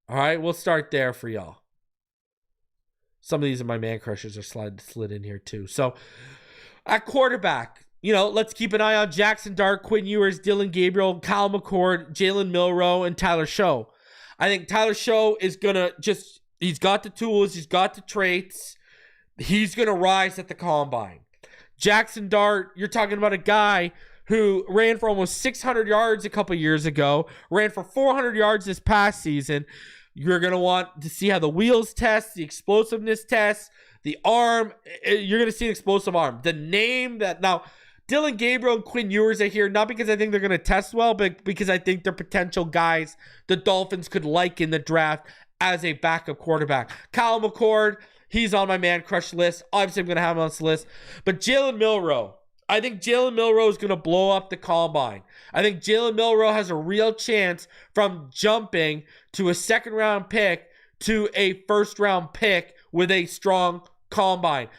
All right, we'll start there for y'all. Some of these are my man crushers are slid in here too. So at quarterback, let's keep an eye on Jackson Dart, Quinn Ewers, Dylan Gabriel, Kyle McCord, Jalen Milroe, and Tyler Show. I think Tyler Show is going to he's got the tools, he's got the traits. He's going to rise at the combine. Jackson Dart, you're talking about a guy who ran for almost 600 yards a couple years ago, ran for 400 yards this past season. You're going to want to see how the wheels test, the explosiveness test, the arm. You're going to see an explosive arm. The name that now, Dylan Gabriel and Quinn Ewers are here, not because I think they're going to test well, but because I think they're potential guys the Dolphins could like in the draft as a backup quarterback. Kyle McCord, he's on my man crush list. Obviously, I'm going to have him on this list. But Jalen Milroe, I think Jalen Milroe is going to blow up the combine. I think Jalen Milroe has a real chance from jumping to a second-round pick to a first-round pick with a strong combine.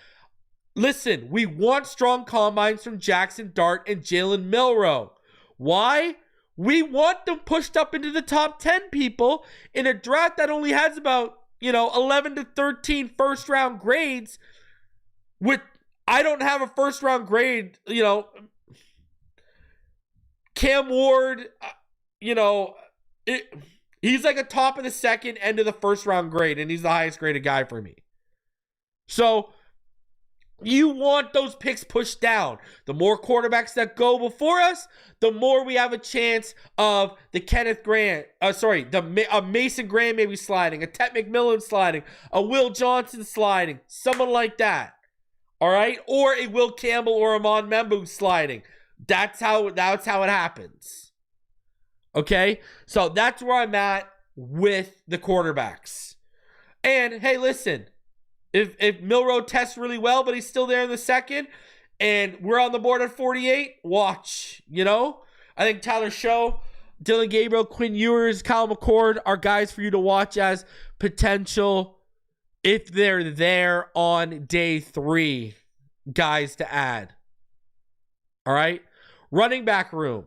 Listen, we want strong combines from Jackson Dart and Jalen Milroe. Why? We want them pushed up into the top 10 people in a draft that only has about, 11 to 13 first-round grades. I don't have a first-round grade, Cam Ward, he's like a top of the second, end of the first-round grade, and he's the highest-graded guy for me. So you want those picks pushed down. The more quarterbacks that go before us, the more we have a chance of the Mason Graham maybe sliding, a Ted McMillan sliding, a Will Johnson sliding, someone like that. All right? Or a Will Campbell or a Mon Membu sliding. That's how it happens. Okay? So that's where I'm at with the quarterbacks. And hey, listen. If Milroe tests really well, but he's still there in the second, and we're on the board at 48, watch, I think Tyler Show, Dylan Gabriel, Quinn Ewers, Kyle McCord are guys for you to watch as potential, if they're there on day 3, guys to add. All right? Running back room.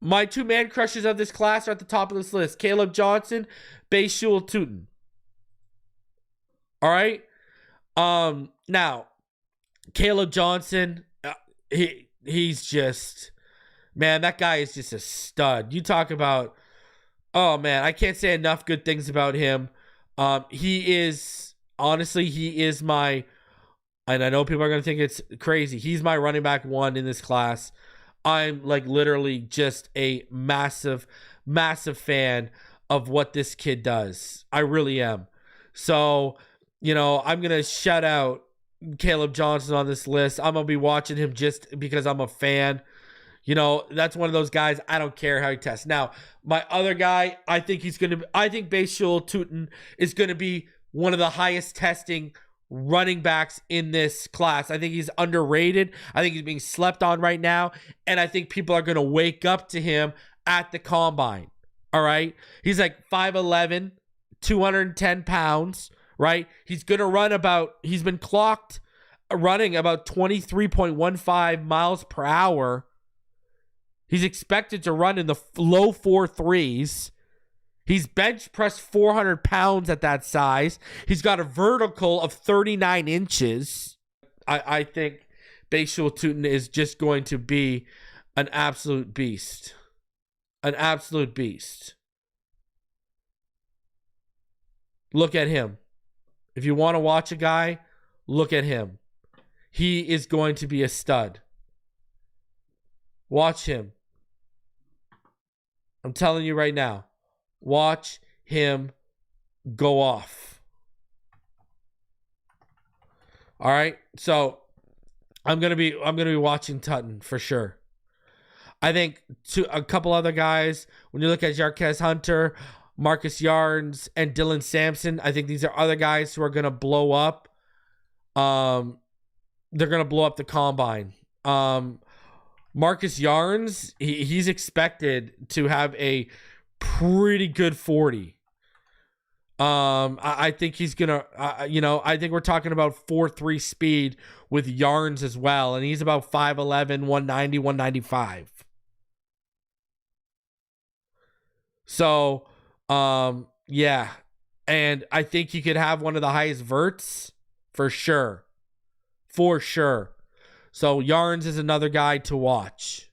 My 2 man crushes of this class are at the top of this list. Caleb Johnson, Bayshul Tootin. All right. Now, Caleb Johnson, he's just, man, that guy is just a stud. You talk about, oh man, I can't say enough good things about him. He is my, and I know people are going to think it's crazy, he's my running back 1 in this class. I'm like literally just a massive, massive fan of what this kid does. I really am. So, I'm going to shout out Caleb Johnson on this list. I'm going to be watching him just because I'm a fan. That's one of those guys, I don't care how he tests. Now, my other guy, I think Bayshul Tootin is going to be one of the highest testing running backs in this class. I think he's underrated. I think he's being slept on right now. And I think people are going to wake up to him at the combine. All right? He's like 5'11", 210 pounds. Right? He's going to he's been clocked running about 23.15 miles per hour. He's expected to run in the low 4.3s. He's bench pressed 400 pounds at that size. He's got a vertical of 39 inches. I think Bayshul Tootin is just going to be an absolute beast. An absolute beast. Look at him. If you want to watch a guy, look at him. He is going to be a stud. Watch him. I'm telling you right now. Watch him go off. All right? So, I'm going to be watching Tutton for sure. I think a couple other guys, when you look at Jarquez Hunter, Marcus Yarns, and Dylan Sampson, I think these are other guys who are going to blow up. They're going to blow up the combine. Marcus Yarns, he's expected to have a pretty good 40. I think he's going to, I think we're talking about 4.3 speed with Yarns as well. And he's about 5'11", 190, 195. So, yeah, and I think he could have one of the highest verts for sure. So Yarns is another guy to watch.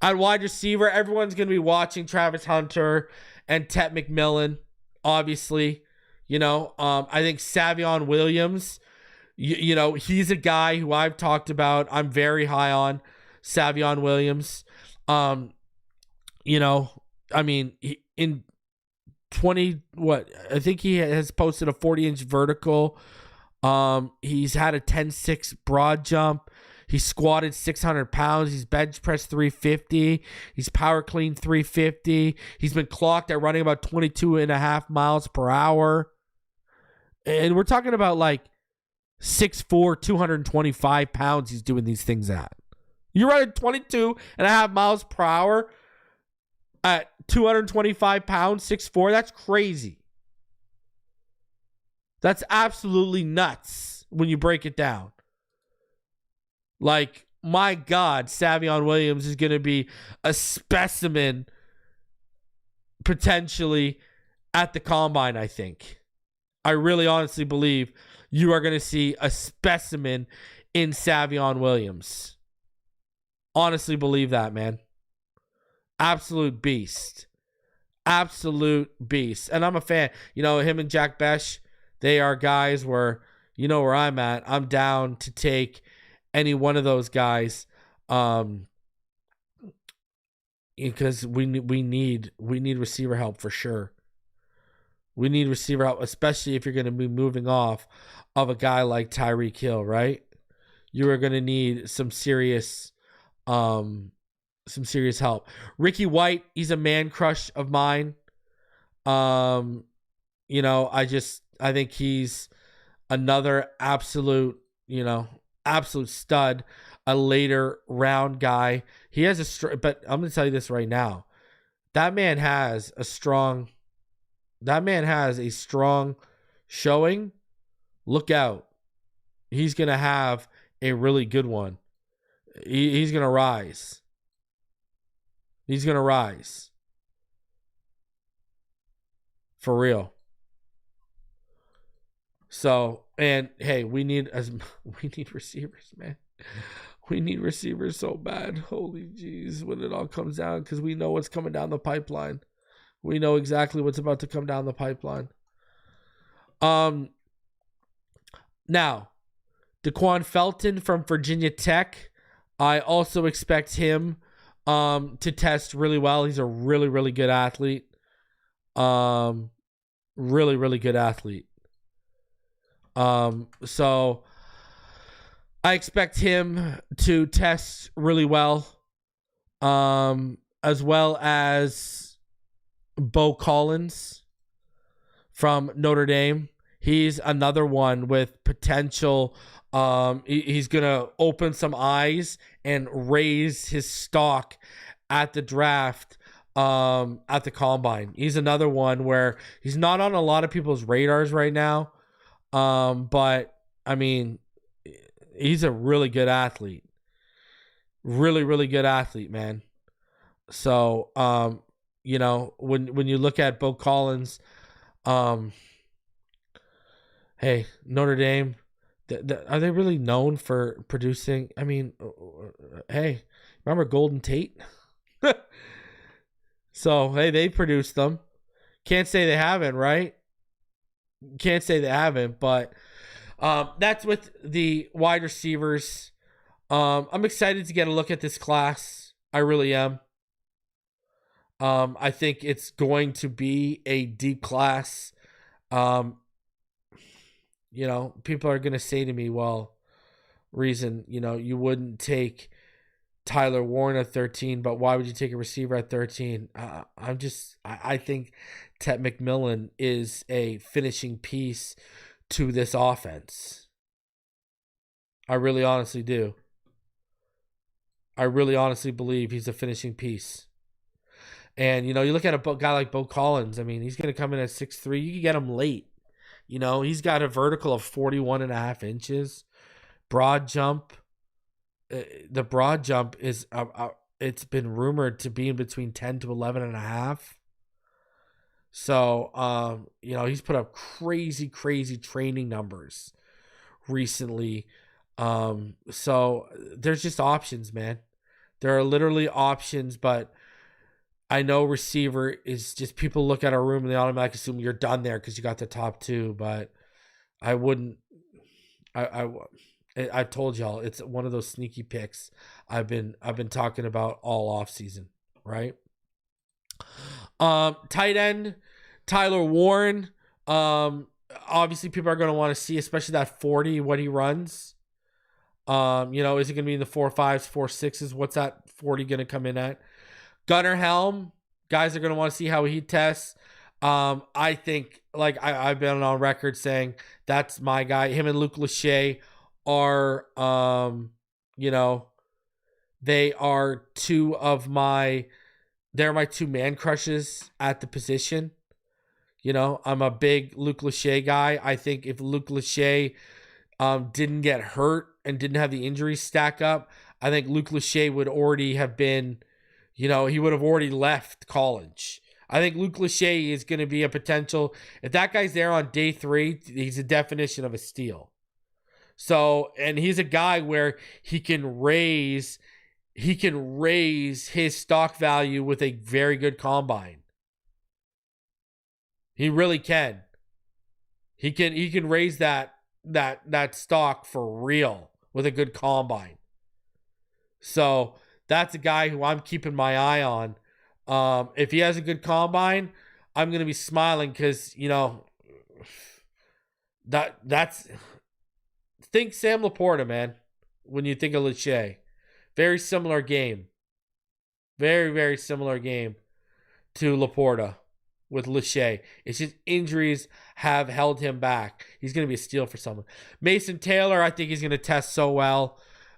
At wide receiver, everyone's going to be watching Travis Hunter and Ted McMillan, obviously. I think Savion Williams, he's a guy who I've talked about. I'm very high on Savion Williams. In 20, I think he has posted a 40-inch vertical. He's had a 10.6 broad jump. He squatted 600 pounds. He's bench pressed 350. He's power clean 350. He's been clocked at running about 22.5 miles per hour. And we're talking about like 6'4", 225 pounds he's doing these things at. You're running 22.5 miles per hour at 225 pounds, 6'4". That's crazy. That's absolutely nuts when you break it down. Like, my God, Savion Williams is going to be a specimen potentially at the combine, I think. I really honestly believe you are going to see a specimen in Savion Williams. Honestly believe that, man. Absolute beast. Absolute beast. And I'm a fan. You know, him and Jack Besh, they are guys where, you know where I'm at. I'm down to take any one of those guys because we need receiver help for sure. We need receiver help, especially if you're going to be moving off of a guy like Tyreek Hill, right? You are going to need some serious help. Ricky White, he's a man crush of mine. You know, I think he's another absolute stud, a later round guy. He has but I'm going to tell you this right now. That man has a strong showing. Look out. He's going to have a really good one. He's going to rise. He's going to rise. For real. So, and hey, we need receivers, man. We need receivers so bad. Holy jeez, when it all comes down, because we know what's coming down the pipeline. We know exactly what's about to come down the pipeline. Now, Daquan Felton from Virginia Tech. I also expect him to test really well. He's a really, really good athlete. Really, really good athlete. So I expect him to test really well. As well as Bo Collins from Notre Dame. He's another one with potential. He's going to open some eyes and raise his stock at the draft, at the combine. He's another one where he's not on a lot of people's radars right now. But I mean, he's a really good athlete. Really, really good athlete, man. So, you know, when you look at Bo Collins, hey, Notre Dame, are they really known for producing? I mean, hey, remember Golden Tate? So, hey, they produced them. Can't say they haven't, right? Can't say they haven't, but that's with the wide receivers. I'm excited to get a look at this class. I really am. I think it's going to be a deep class. You know, people are going to say to me, well, reason, you know, you wouldn't take Tyler Warren at 13, but why would you take a receiver at 13? I think Ted McMillan is a finishing piece to this offense. I really honestly do. I really honestly believe he's a finishing piece. And, you know, you look at a guy like Bo Collins. I mean, he's going to come in at 6'3". You can get him late. You know, he's got a vertical of 41.5 inches. Broad jump. The broad jump is, it's been rumored to be in between 10 to 11.5. So, you know, he's put up crazy, crazy training numbers recently. So there's just options, man. There are literally options, but I know receiver is just, people look at our room and they automatically assume you're done there because you got the top two, but I wouldn't. I've told y'all it's one of those sneaky picks I've been talking about all off season, right? Tight end Tyler Warren. Obviously people are going to want to see, especially that 40, what he runs. You know, is it going to be in the 4.5s, 4.6s? What's that 40 going to come in at? Gunnar Helm, guys are going to want to see how he tests. I think, like I've been on record saying that's my guy. Him and Luke Lachey are, they are they're my two man crushes at the position. I'm a big Luke Lachey guy. I think if Luke Lachey didn't get hurt and didn't have the injuries stack up, I think Luke Lachey would already have been, he would have already left college. I think Luke Lachey is going to be a potential. If that guy's there on day 3, he's a definition of a steal. So, and he's a guy where he can raise his stock value with a very good combine. He really can. He can raise that stock for real with a good combine. So that's a guy who I'm keeping my eye on. If he has a good combine, I'm going to be smiling because, that's think Sam Laporta, man, when you think of Lachey. Very similar game. Very, very similar game to Laporta with Lachey. It's just injuries have held him back. He's going to be a steal for someone. Mason Taylor, I think he's going to test so well.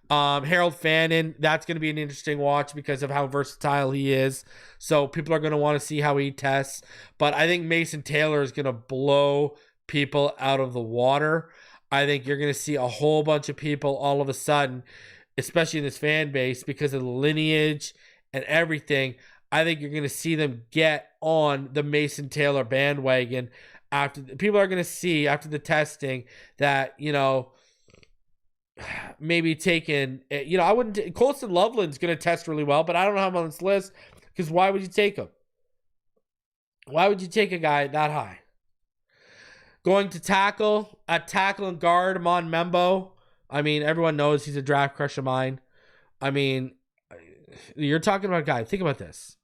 Harold Fannin, that's going to be an interesting watch because of how versatile he is. So people are going to want to see how he tests. But I think Mason Taylor is going to blow people out of the water. I think you're going to see a whole bunch of people all of a sudden, especially in this fan base, because of the lineage and everything. I think you're going to see them get on the Mason Taylor bandwagon after people are going to see after the testing that, maybe taken, I wouldn't, Colston Loveland's going to test really well, but I don't know how I'm on this list because why would you take him? Why would you take a guy that high? Going to tackle and guard, Amon Membo. I mean, everyone knows he's a draft crush of mine. I mean, you're talking about a guy. Think about this.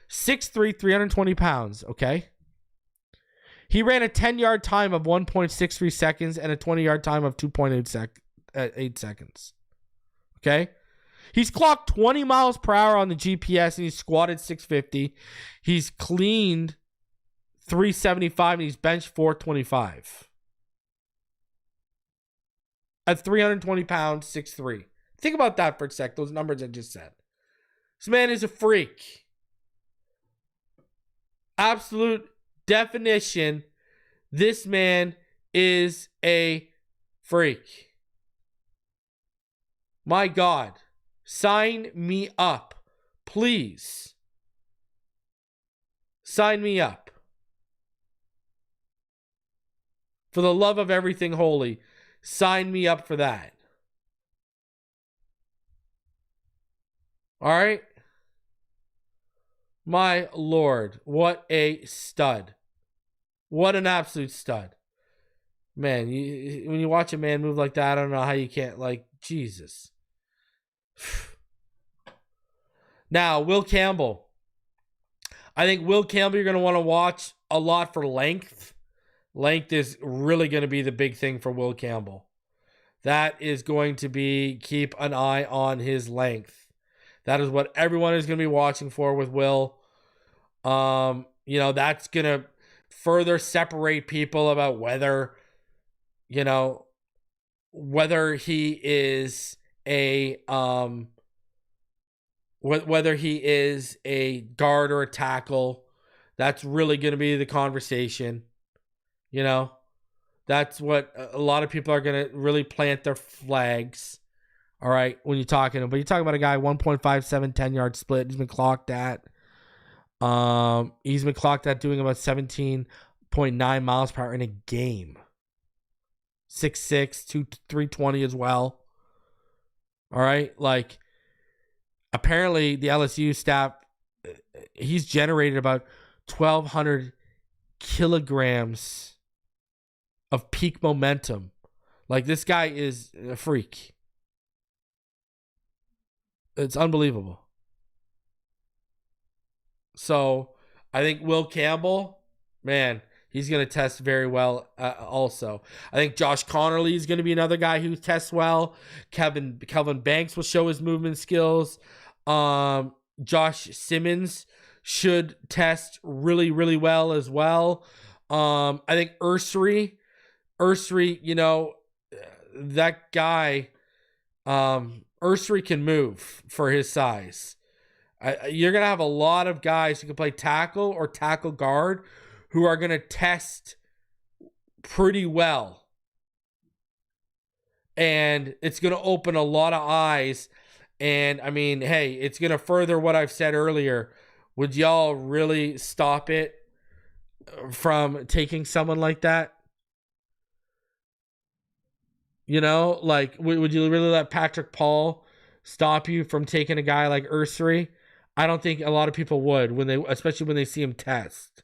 6'3", 320 pounds, okay? He ran a 10-yard time of 1.63 seconds and a 20-yard time of 2.8 seconds. Okay? He's clocked 20 miles per hour on the GPS and he's squatted 650. He's cleaned 375 and he's benched 425. At 320 pounds, 6'3". Think about that for a sec, those numbers I just said. This man is a freak. Absolute definition. This man is a freak. My God. Sign me up. Please. Sign me up. For the love of everything holy, sign me up for that. All right? My Lord, what a stud. What an absolute stud. Man, when you watch a man move like that, I don't know how you can't, Jesus. Now, Will Campbell. I think Will Campbell you're going to want to watch a lot for length. Length is really going to be the big thing for Will Campbell. That is going to be, keep an eye on his length. That is what everyone is going to be watching for with Will. That's going to further separate people about whether he is whether he is a guard or a tackle. That's really going to be the conversation. That's what a lot of people are going to really plant their flags. All right, when you're talking, but you're talking about a guy 1.57 10-yard split. He's been clocked at. He's been clocked at doing about 17.9 miles per hour in a game. 6'6", 320 as well. All right, apparently the LSU staff, he's generated about 1,200 kilograms of peak momentum. This guy is a freak. It's unbelievable. So I think Will Campbell, man, he's going to test very well also. I think Josh Connerly is going to be another guy who tests well. Kelvin Banks will show his movement skills. Josh Simmons should test really, really well as well. I think Ursary, that guy, Ursary can move for his size. You're going to have a lot of guys who can play tackle or tackle guard who are going to test pretty well. And it's going to open a lot of eyes. And, I mean, hey, it's going to further what I've said earlier. Would y'all really stop it from taking someone like that? Like, would you really let Patrick Paul stop you from taking a guy like Ursary? I don't think a lot of people would, especially when they see him test.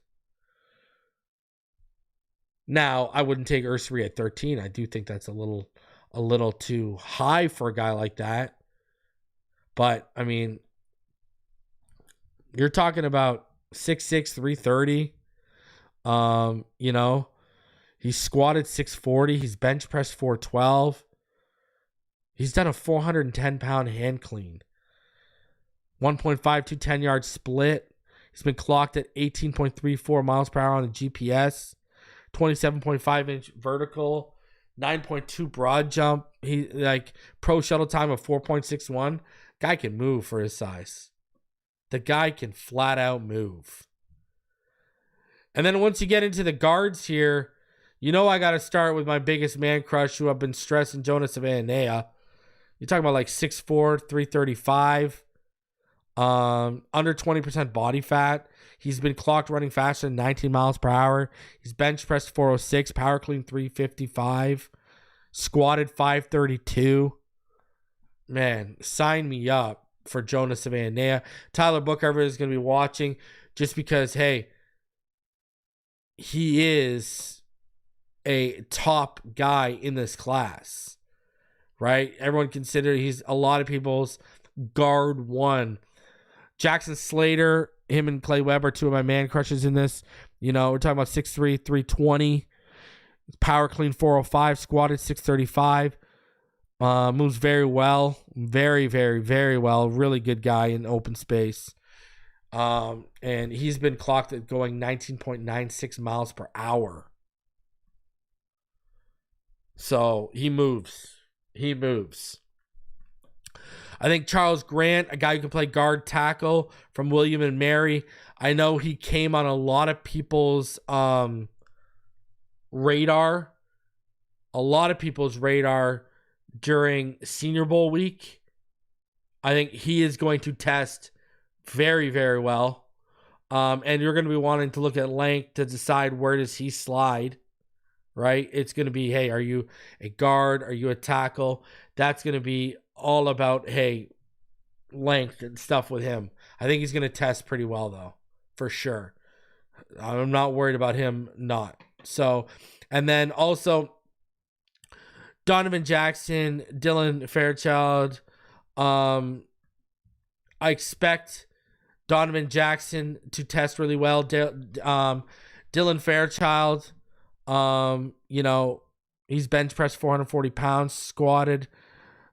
Now, I wouldn't take Ursary at 13. I do think that's a little too high for a guy like that. But, I mean, you're talking about 6'6", 330. He's squatted 640. He's bench pressed 412. He's done a 410-pound hand clean. 1.52 10-yard split. He's been clocked at 18.34 miles per hour on the GPS. 27.5-inch vertical. 9.2 broad jump. He pro shuttle time of 4.61. Guy can move for his size. The guy can flat out move. And then once you get into the guards here, I got to start with my biggest man crush who I've been stressing, Jonas Savannah. You're talking about 6'4", 335. Under 20% body fat. He's been clocked running faster than 19 miles per hour. He's bench pressed 406, power clean 355, squatted 532. Man, sign me up for Jonas Savannah. Tyler Bookover is going to be watching just because, hey, he is a top guy in this class, right? Everyone considered he's a lot of people's guard one. Jackson Slater, him and Clay Webb are two of my man crushes in this. We're talking about 6'3", 320. Power clean 405, squatted 635. Moves very well. Very, very, very well. Really good guy in open space. And he's been clocked at going 19.96 miles per hour. So he moves. I think Charles Grant, a guy who can play guard tackle from William and Mary. I know he came on a lot of people's radar. A lot of people's radar during Senior Bowl week. I think he is going to test very, very well. And you're going to be wanting to look at length to decide where does he slide, right? It's going to be, hey, are you a guard? Are you a tackle? That's going to be all about, hey, length and stuff with him. I think he's going to test pretty well, though, for sure. I'm not worried about him not. So, and then also Donovan Jackson, Dylan Fairchild. I expect Donovan Jackson to test really well. Dylan Fairchild, he's bench pressed 440 pounds, squatted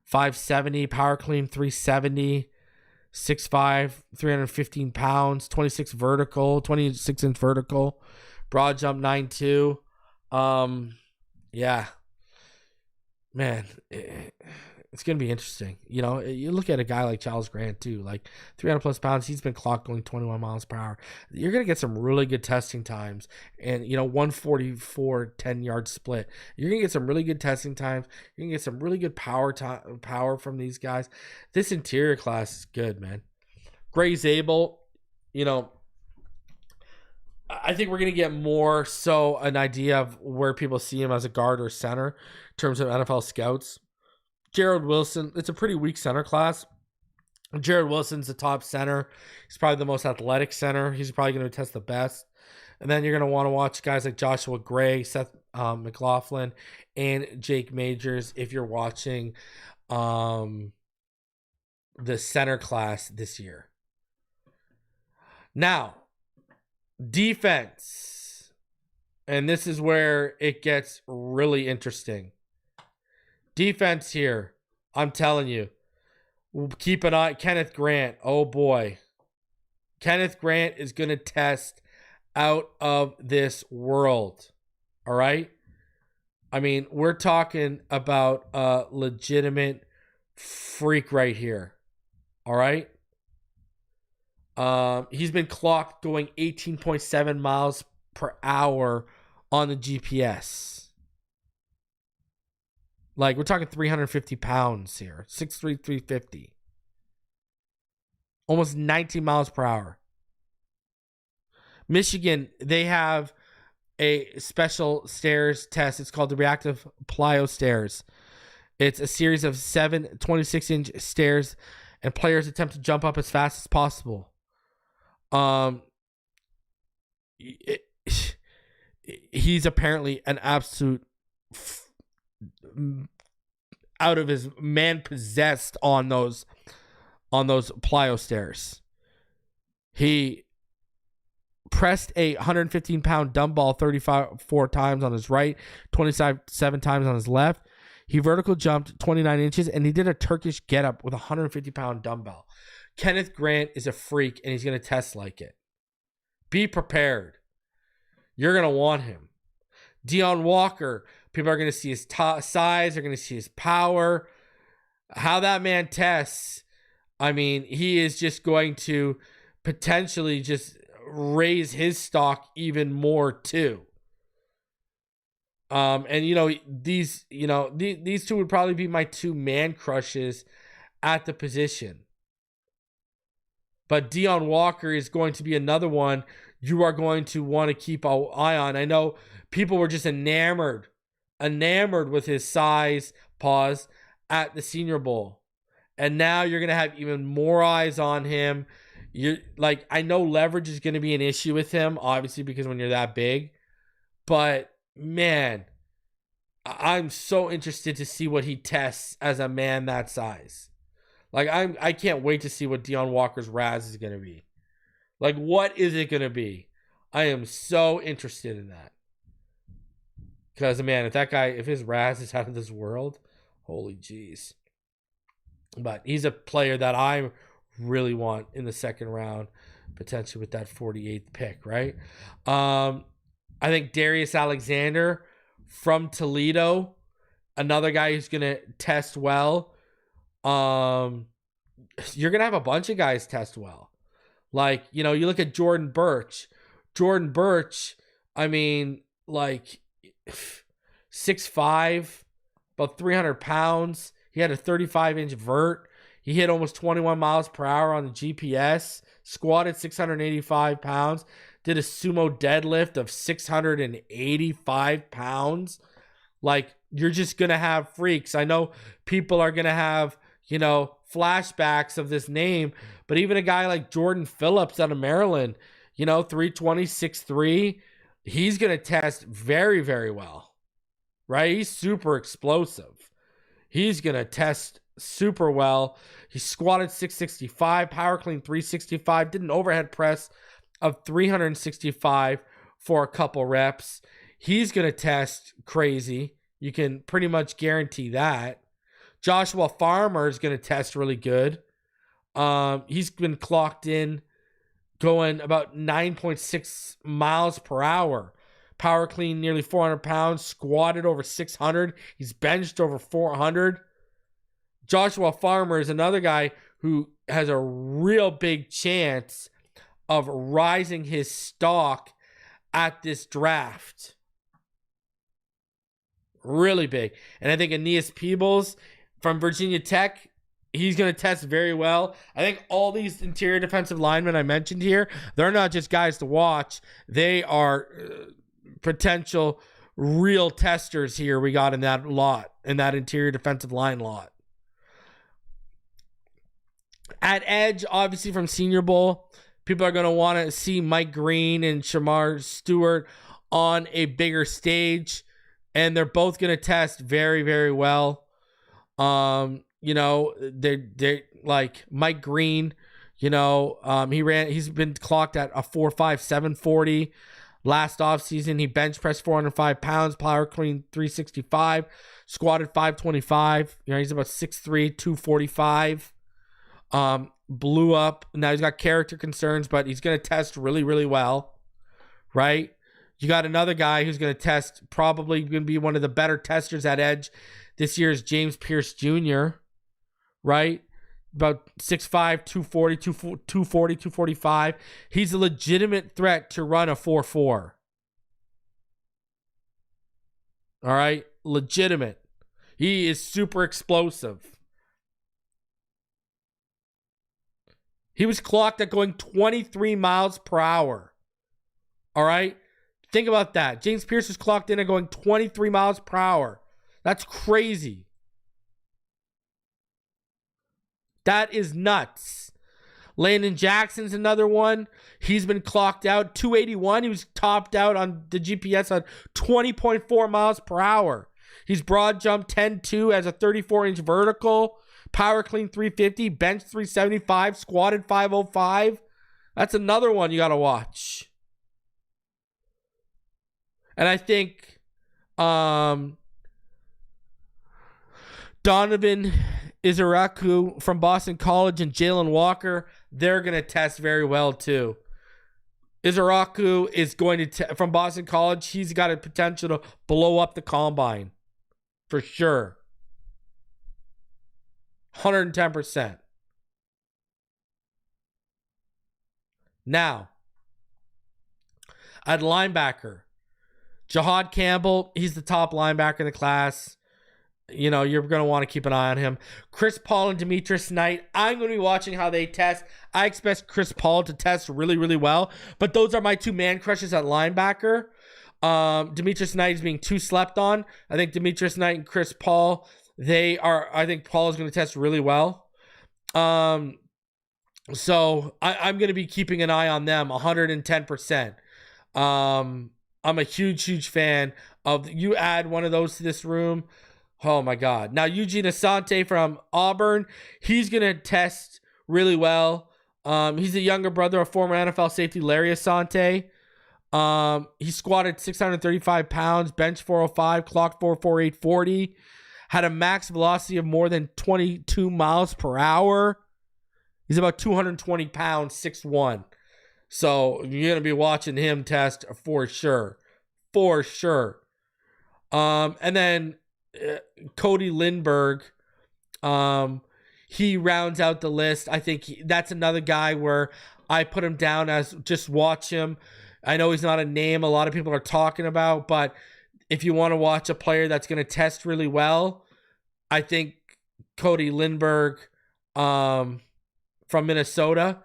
570, power clean 370, 6'5", 315 pounds, 26 26-inch vertical, broad jump 9.2. Yeah, man, it's going to be interesting. You look at a guy like Charles Grant too, 300 plus pounds. He's been clocked going 21 miles per hour. You're going to get some really good testing times and, 144 10-yard split. You're going to get some really good testing times. You're going to get some really good power from these guys. This interior class is good, man. Gray Zabel, I think we're going to get more so an idea of where people see him as a guard or center in terms of NFL scouts. Jared Wilson, it's a pretty weak center class. Jared Wilson's the top center. He's probably the most athletic center. He's probably going to test the best. And then you're going to want to watch guys like Joshua Gray, Seth McLaughlin, and Jake Majors if you're watching the center class this year. Now, defense. And this is where it gets really interesting. Defense here, I'm telling you. Keep an eye. Kenneth Grant. Oh, boy. Kenneth Grant is going to test out of this world. All right? I mean, we're talking about a legitimate freak right here. All right? He's been clocked going 18.7 miles per hour on the GPS. Like, we're talking 350 pounds here. 6'3", 350. Almost 19 miles per hour. Michigan, they have a special stairs test. It's called the reactive plyo stairs. It's a series of 7 26-inch stairs, and players attempt to jump up as fast as possible. He's apparently an absolute out of his man possessed on those plyo stairs. He pressed a 115-pound dumbbell 34 times on his right, 27 times on his left. He vertical jumped 29 inches, and he did a Turkish get-up with a 150-pound dumbbell. Kenneth Grant is a freak, and he's going to test like it. Be prepared. You're going to want him. Deon Walker, people are going to see his size. They're going to see his power. How that man tests, I mean, he is just going to potentially just raise his stock even more too. And these two would probably be my two man crushes at the position. But Deon Walker is going to be another one you are going to want to keep an eye on. I know people were just enamored with his size, at the Senior Bowl. And now you're going to have even more eyes on him. I know leverage is going to be an issue with him, obviously, because when you're that big. But, man, I'm so interested to see what he tests as a man that size. I can't wait to see what Deon Walker's RAS is going to be. What is it going to be? I am so interested in that. Because, man, if his RAS is out of this world, holy jeez. But he's a player that I really want in the second round, potentially with that 48th pick, right? I think Darius Alexander from Toledo, another guy who's going to test well. You're going to have a bunch of guys test well. You look at Jordan Birch. Jordan Birch, I mean, 6'5", about 300 pounds. He had a 35-inch vert. He hit almost 21 miles per hour on the GPS. Squatted 685 pounds. Did a sumo deadlift of 685 pounds. You're just going to have freaks. I know people are going to have, flashbacks of this name. But even a guy like Jordan Phillips out of Maryland, 320, 6'3", he's going to test very, very well. Right? He's super explosive. He's going to test super well. He squatted 665, power clean 365, did an overhead press of 365 for a couple reps. He's going to test crazy. You can pretty much guarantee that. Joshua Farmer is going to test really good. He's been clocked in going about 9.6 miles per hour. Power clean nearly 400 pounds, squatted over 600. He's benched over 400. Joshua Farmer is another guy who has a real big chance of rising his stock at this draft. Really big. And I think Aeneas Peebles from Virginia Tech, he's going to test very well. I think all these interior defensive linemen I mentioned here, they're not just guys to watch. They are potential real testers here we got in that lot, in that interior defensive line lot. At edge, obviously from Senior Bowl, people are going to want to see Mike Green and Shamar Stewart on a bigger stage, and they're both going to test very, very well. They're like Mike Green, he's been clocked at a 4.5, 740. Last offseason, he bench pressed 405 pounds, power clean 365, squatted 525. He's about 6'3", 245. blew up. Now he's got character concerns, but he's going to test really, really well, right? You got another guy who's going to test, probably going to be one of the better testers at edge this year is James Pierce Jr., right? About 6'5", 240, 245. He's a legitimate threat to run a 4.4. All right? Legitimate. He is super explosive. He was clocked at going 23 miles per hour. All right? Think about that. James Pierce was clocked in at going 23 miles per hour. That's crazy. That is nuts. Landon Jackson's another one. He's been clocked out 281. He was topped out on the GPS on 20.4 miles per hour. He's broad jumped 10.2 as a 34-inch vertical. Power clean 350. Bench 375. Squatted 505. That's another one you got to watch. And I think Donovan Izaraku from Boston College and Jalen Walker, they're going to test very well too. Izaraku is going to, from Boston College, he's got a potential to blow up the combine. For sure. 110%. Now, at linebacker, Jahad Campbell, he's the top linebacker in the class. You know, you're going to want to keep an eye on him. Chris Paul and Demetrius Knight, I'm going to be watching how they test. I expect Chris Paul to test really, really well. But those are my two man crushes at linebacker. Demetrius Knight is being too slept on. I think Demetrius Knight and Chris Paul, I think Paul is going to test really well. So I'm going to be keeping an eye on them 110%. I'm a huge, huge fan of, you add one of those to this room. Oh my God. Now, Eugene Asante from Auburn, he's going to test really well. He's a younger brother of former NFL safety Larry Asante. He squatted 635 pounds, bench 405, clocked 4.4840, had a max velocity of more than 22 miles per hour. He's about 220 pounds, 6'1". So you're going to be watching him test for sure. For sure. And then Cody Lindbergh, he rounds out the list. I think that's another guy where I put him down as just watch him. I know he's not a name a lot of people are talking about, but if you want to watch a player that's going to test really well, I think Cody Lindbergh from Minnesota,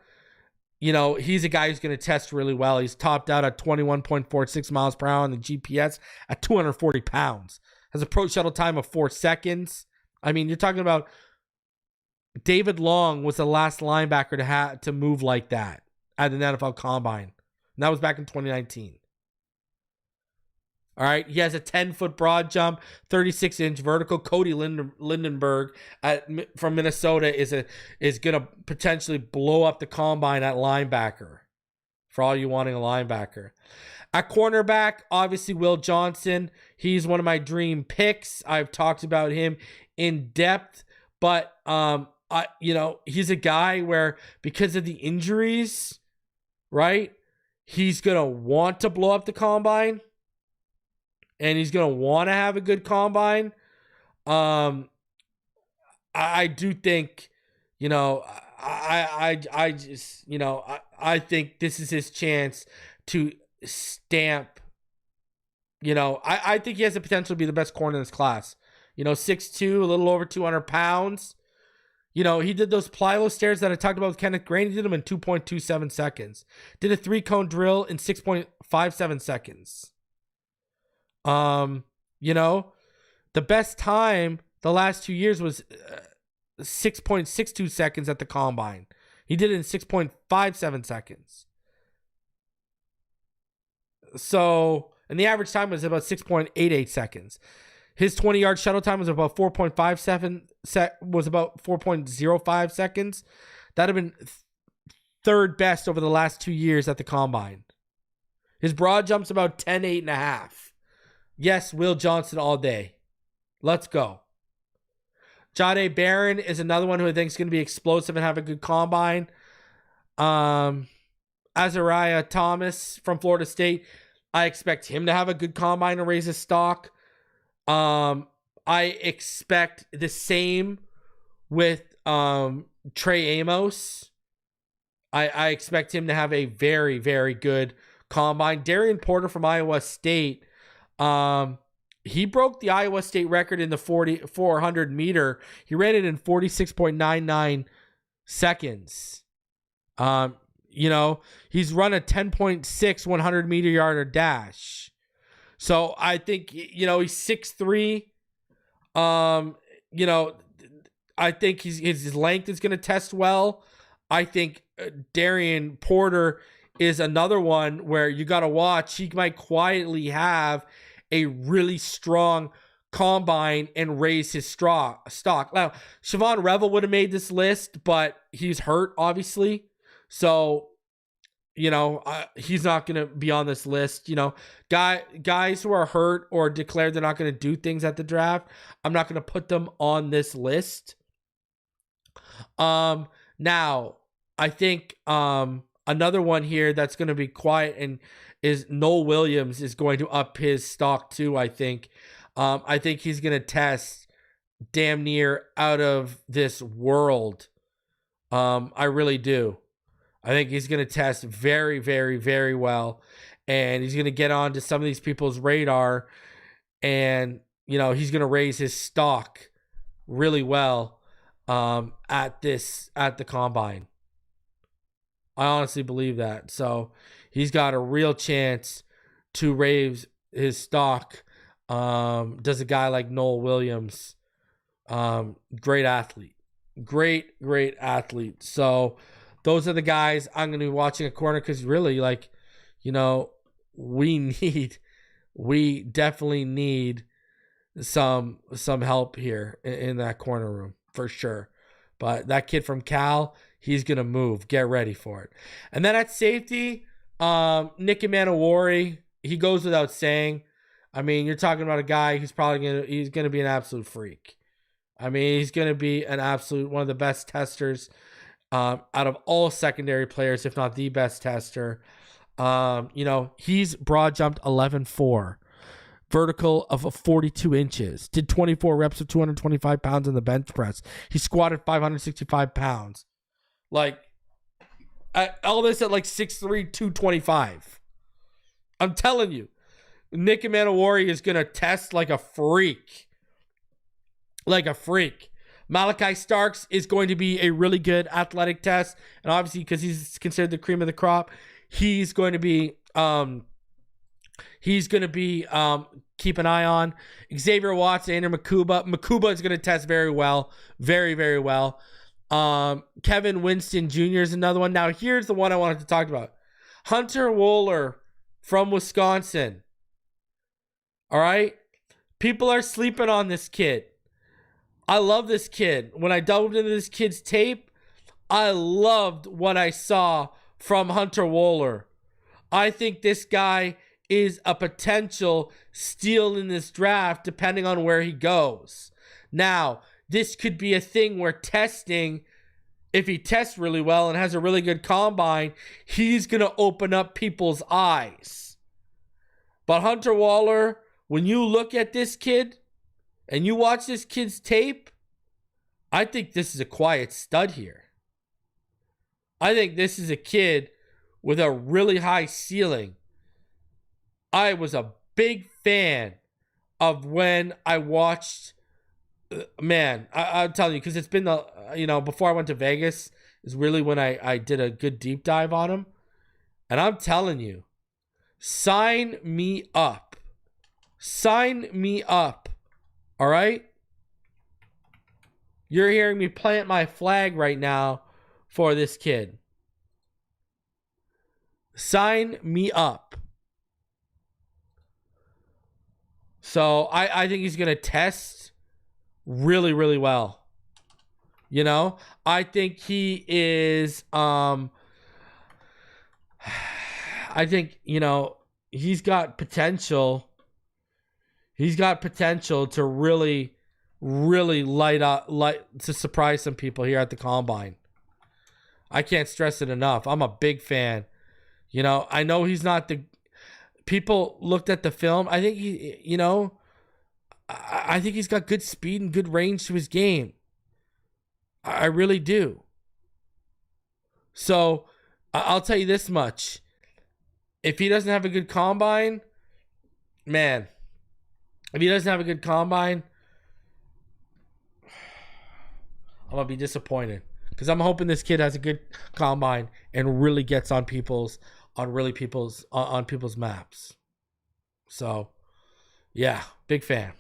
you know, he's a guy who's going to test really well. He's topped out at 21.46 miles per hour on the GPS at 240 pounds. Has a pro shuttle time of 4 seconds. I mean, you're talking about David Long was the last linebacker to move like that at an NFL combine. And that was back in 2019. All right. He has a 10-foot broad jump, 36-inch vertical. Cody Lindenberg from Minnesota is going to potentially blow up the combine at linebacker for all you wanting a linebacker. At cornerback, obviously Will Johnson. He's one of my dream picks. I've talked about him in depth, but he's a guy where because of the injuries, right? He's going to want to blow up the combine. And he's going to want to have a good combine. I do think, I think this is his chance to stamp, I think he has the potential to be the best corner in this class. 6'2", a little over 200 pounds. He did those plyo stairs that I talked about with Kenneth Green. He did them in 2.27 seconds. Did a 3-cone drill in 6.57 seconds. The best time the last 2 years was 6.62 seconds at the combine. He did it in 6.57 seconds. So, and the average time was about 6.88 seconds. His 20-yard shuttle time was about 4.05 seconds. That'd have been third best over the last 2 years at the combine. His broad jump's about 10.8.5. Yes, Will Johnson all day. Let's go. Jahdae Barron is another one who I think is going to be explosive and have a good combine. Azariah Thomas from Florida State, I expect him to have a good combine and raise his stock. I expect the same with Trey Amos. I expect him to have a very, very good combine. Darian Porter from Iowa State, he broke the Iowa State record in the 400 meter. He ran it in 46.99 seconds. He's run a 10.6 100 meter yarder dash. So I think, he's 6'3". I think his length is going to test well. I think Darian Porter is another one where you got to watch. He might quietly have a really strong combine and raise his stock. Now, Siobhan Revel would have made this list, but he's hurt, obviously. So, he's not going to be on this list. Guys who are hurt or declared they're not going to do things at the draft, I'm not going to put them on this list. Now, I think another one here that's going to be quiet and is Noel Williams is going to up his stock too, I think. I think he's going to test damn near out of this world. I really do. I think he's going to test very, very, very well. And he's going to get onto some of these people's radar. And, he's going to raise his stock really well at the combine. I honestly believe that. So he's got a real chance to raise his stock. Does a guy like Noel Williams. Great athlete. Great athlete. So those are the guys I'm going to be watching a corner because really, we definitely need some help here in that corner room for sure. But that kid from Cal, he's going to move. Get ready for it. And then at safety, Nick Emmanuel, he goes without saying. I mean, you're talking about a guy who's he's going to be an absolute freak. I mean, he's going to be one of the best testers out of all secondary players, if not the best tester. He's broad jumped 11.4, vertical of 42 inches, did 24 reps of 225 pounds in the bench press. He squatted 565 pounds. All this at 6'3", 225. I'm telling you, Nick Emmanuel is going to test like a freak. Malachi Starks is going to be a really good athletic test. And obviously, because he's considered the cream of the crop, he's going to be keep an eye on. Xavier Watts, Andrew Makuba. Makuba is going to test very well. Very, very well. Kevin Winston Jr. is another one. Now, here's the one I wanted to talk about. Hunter Wohler from Wisconsin. All right? People are sleeping on this kid. I love this kid. When I delved into this kid's tape, I loved what I saw from Hunter Wohler. I think this guy is a potential steal in this draft depending on where he goes. Now, this could be a thing where testing, if he tests really well and has a really good combine, he's going to open up people's eyes. But Hunter Wohler, when you look at this kid and you watch this kid's tape, I think this is a quiet stud here. I think this is a kid with a really high ceiling. I was a big fan of when I watched, I'm telling you, because it's been before I went to Vegas is really when I did a good deep dive on him. And I'm telling you, sign me up. Sign me up. All right? You're hearing me plant my flag right now for this kid. Sign me up. So I think he's going to test really, really well. I think he is, I think, he's got potential. He's got potential to really really light to surprise some people here at the Combine. I can't stress it enough. I'm a big fan. You know, I know he's not the... People looked at the film. I think I think he's got good speed and good range to his game. I really do. So, I'll tell you this much. If he doesn't have a good combine, man, I'm going to be disappointed. Because I'm hoping this kid has a good combine and really gets on people's maps. So, yeah, big fan.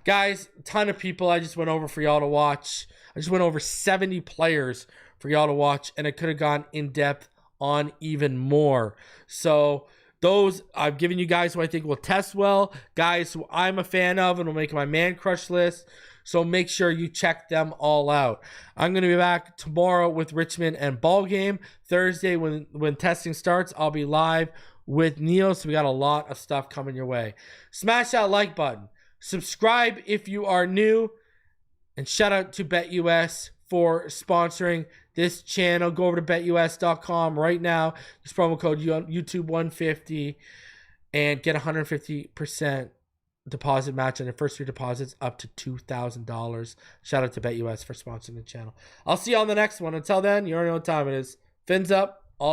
Guys, ton of people I just went over for y'all to watch. I just went over 70 players for y'all to watch, and I could have gone in depth on even more. So those I've given you guys who I think will test well, guys who I'm a fan of and will make my man crush list. So make sure you check them all out. I'm going to be back tomorrow with Richmond and ball game. Thursday when testing starts, I'll be live with Neil. So we got a lot of stuff coming your way. Smash that like button. Subscribe if you are new. And shout out to BetUS for sponsoring this channel. Go over to betus.com right now. Use promo code YouTube150 and get 150% deposit match on your first 3 deposits up to $2,000. Shout out to BetUS for sponsoring the channel. I'll see you on the next one. Until then, you already know what time it is. Fins up.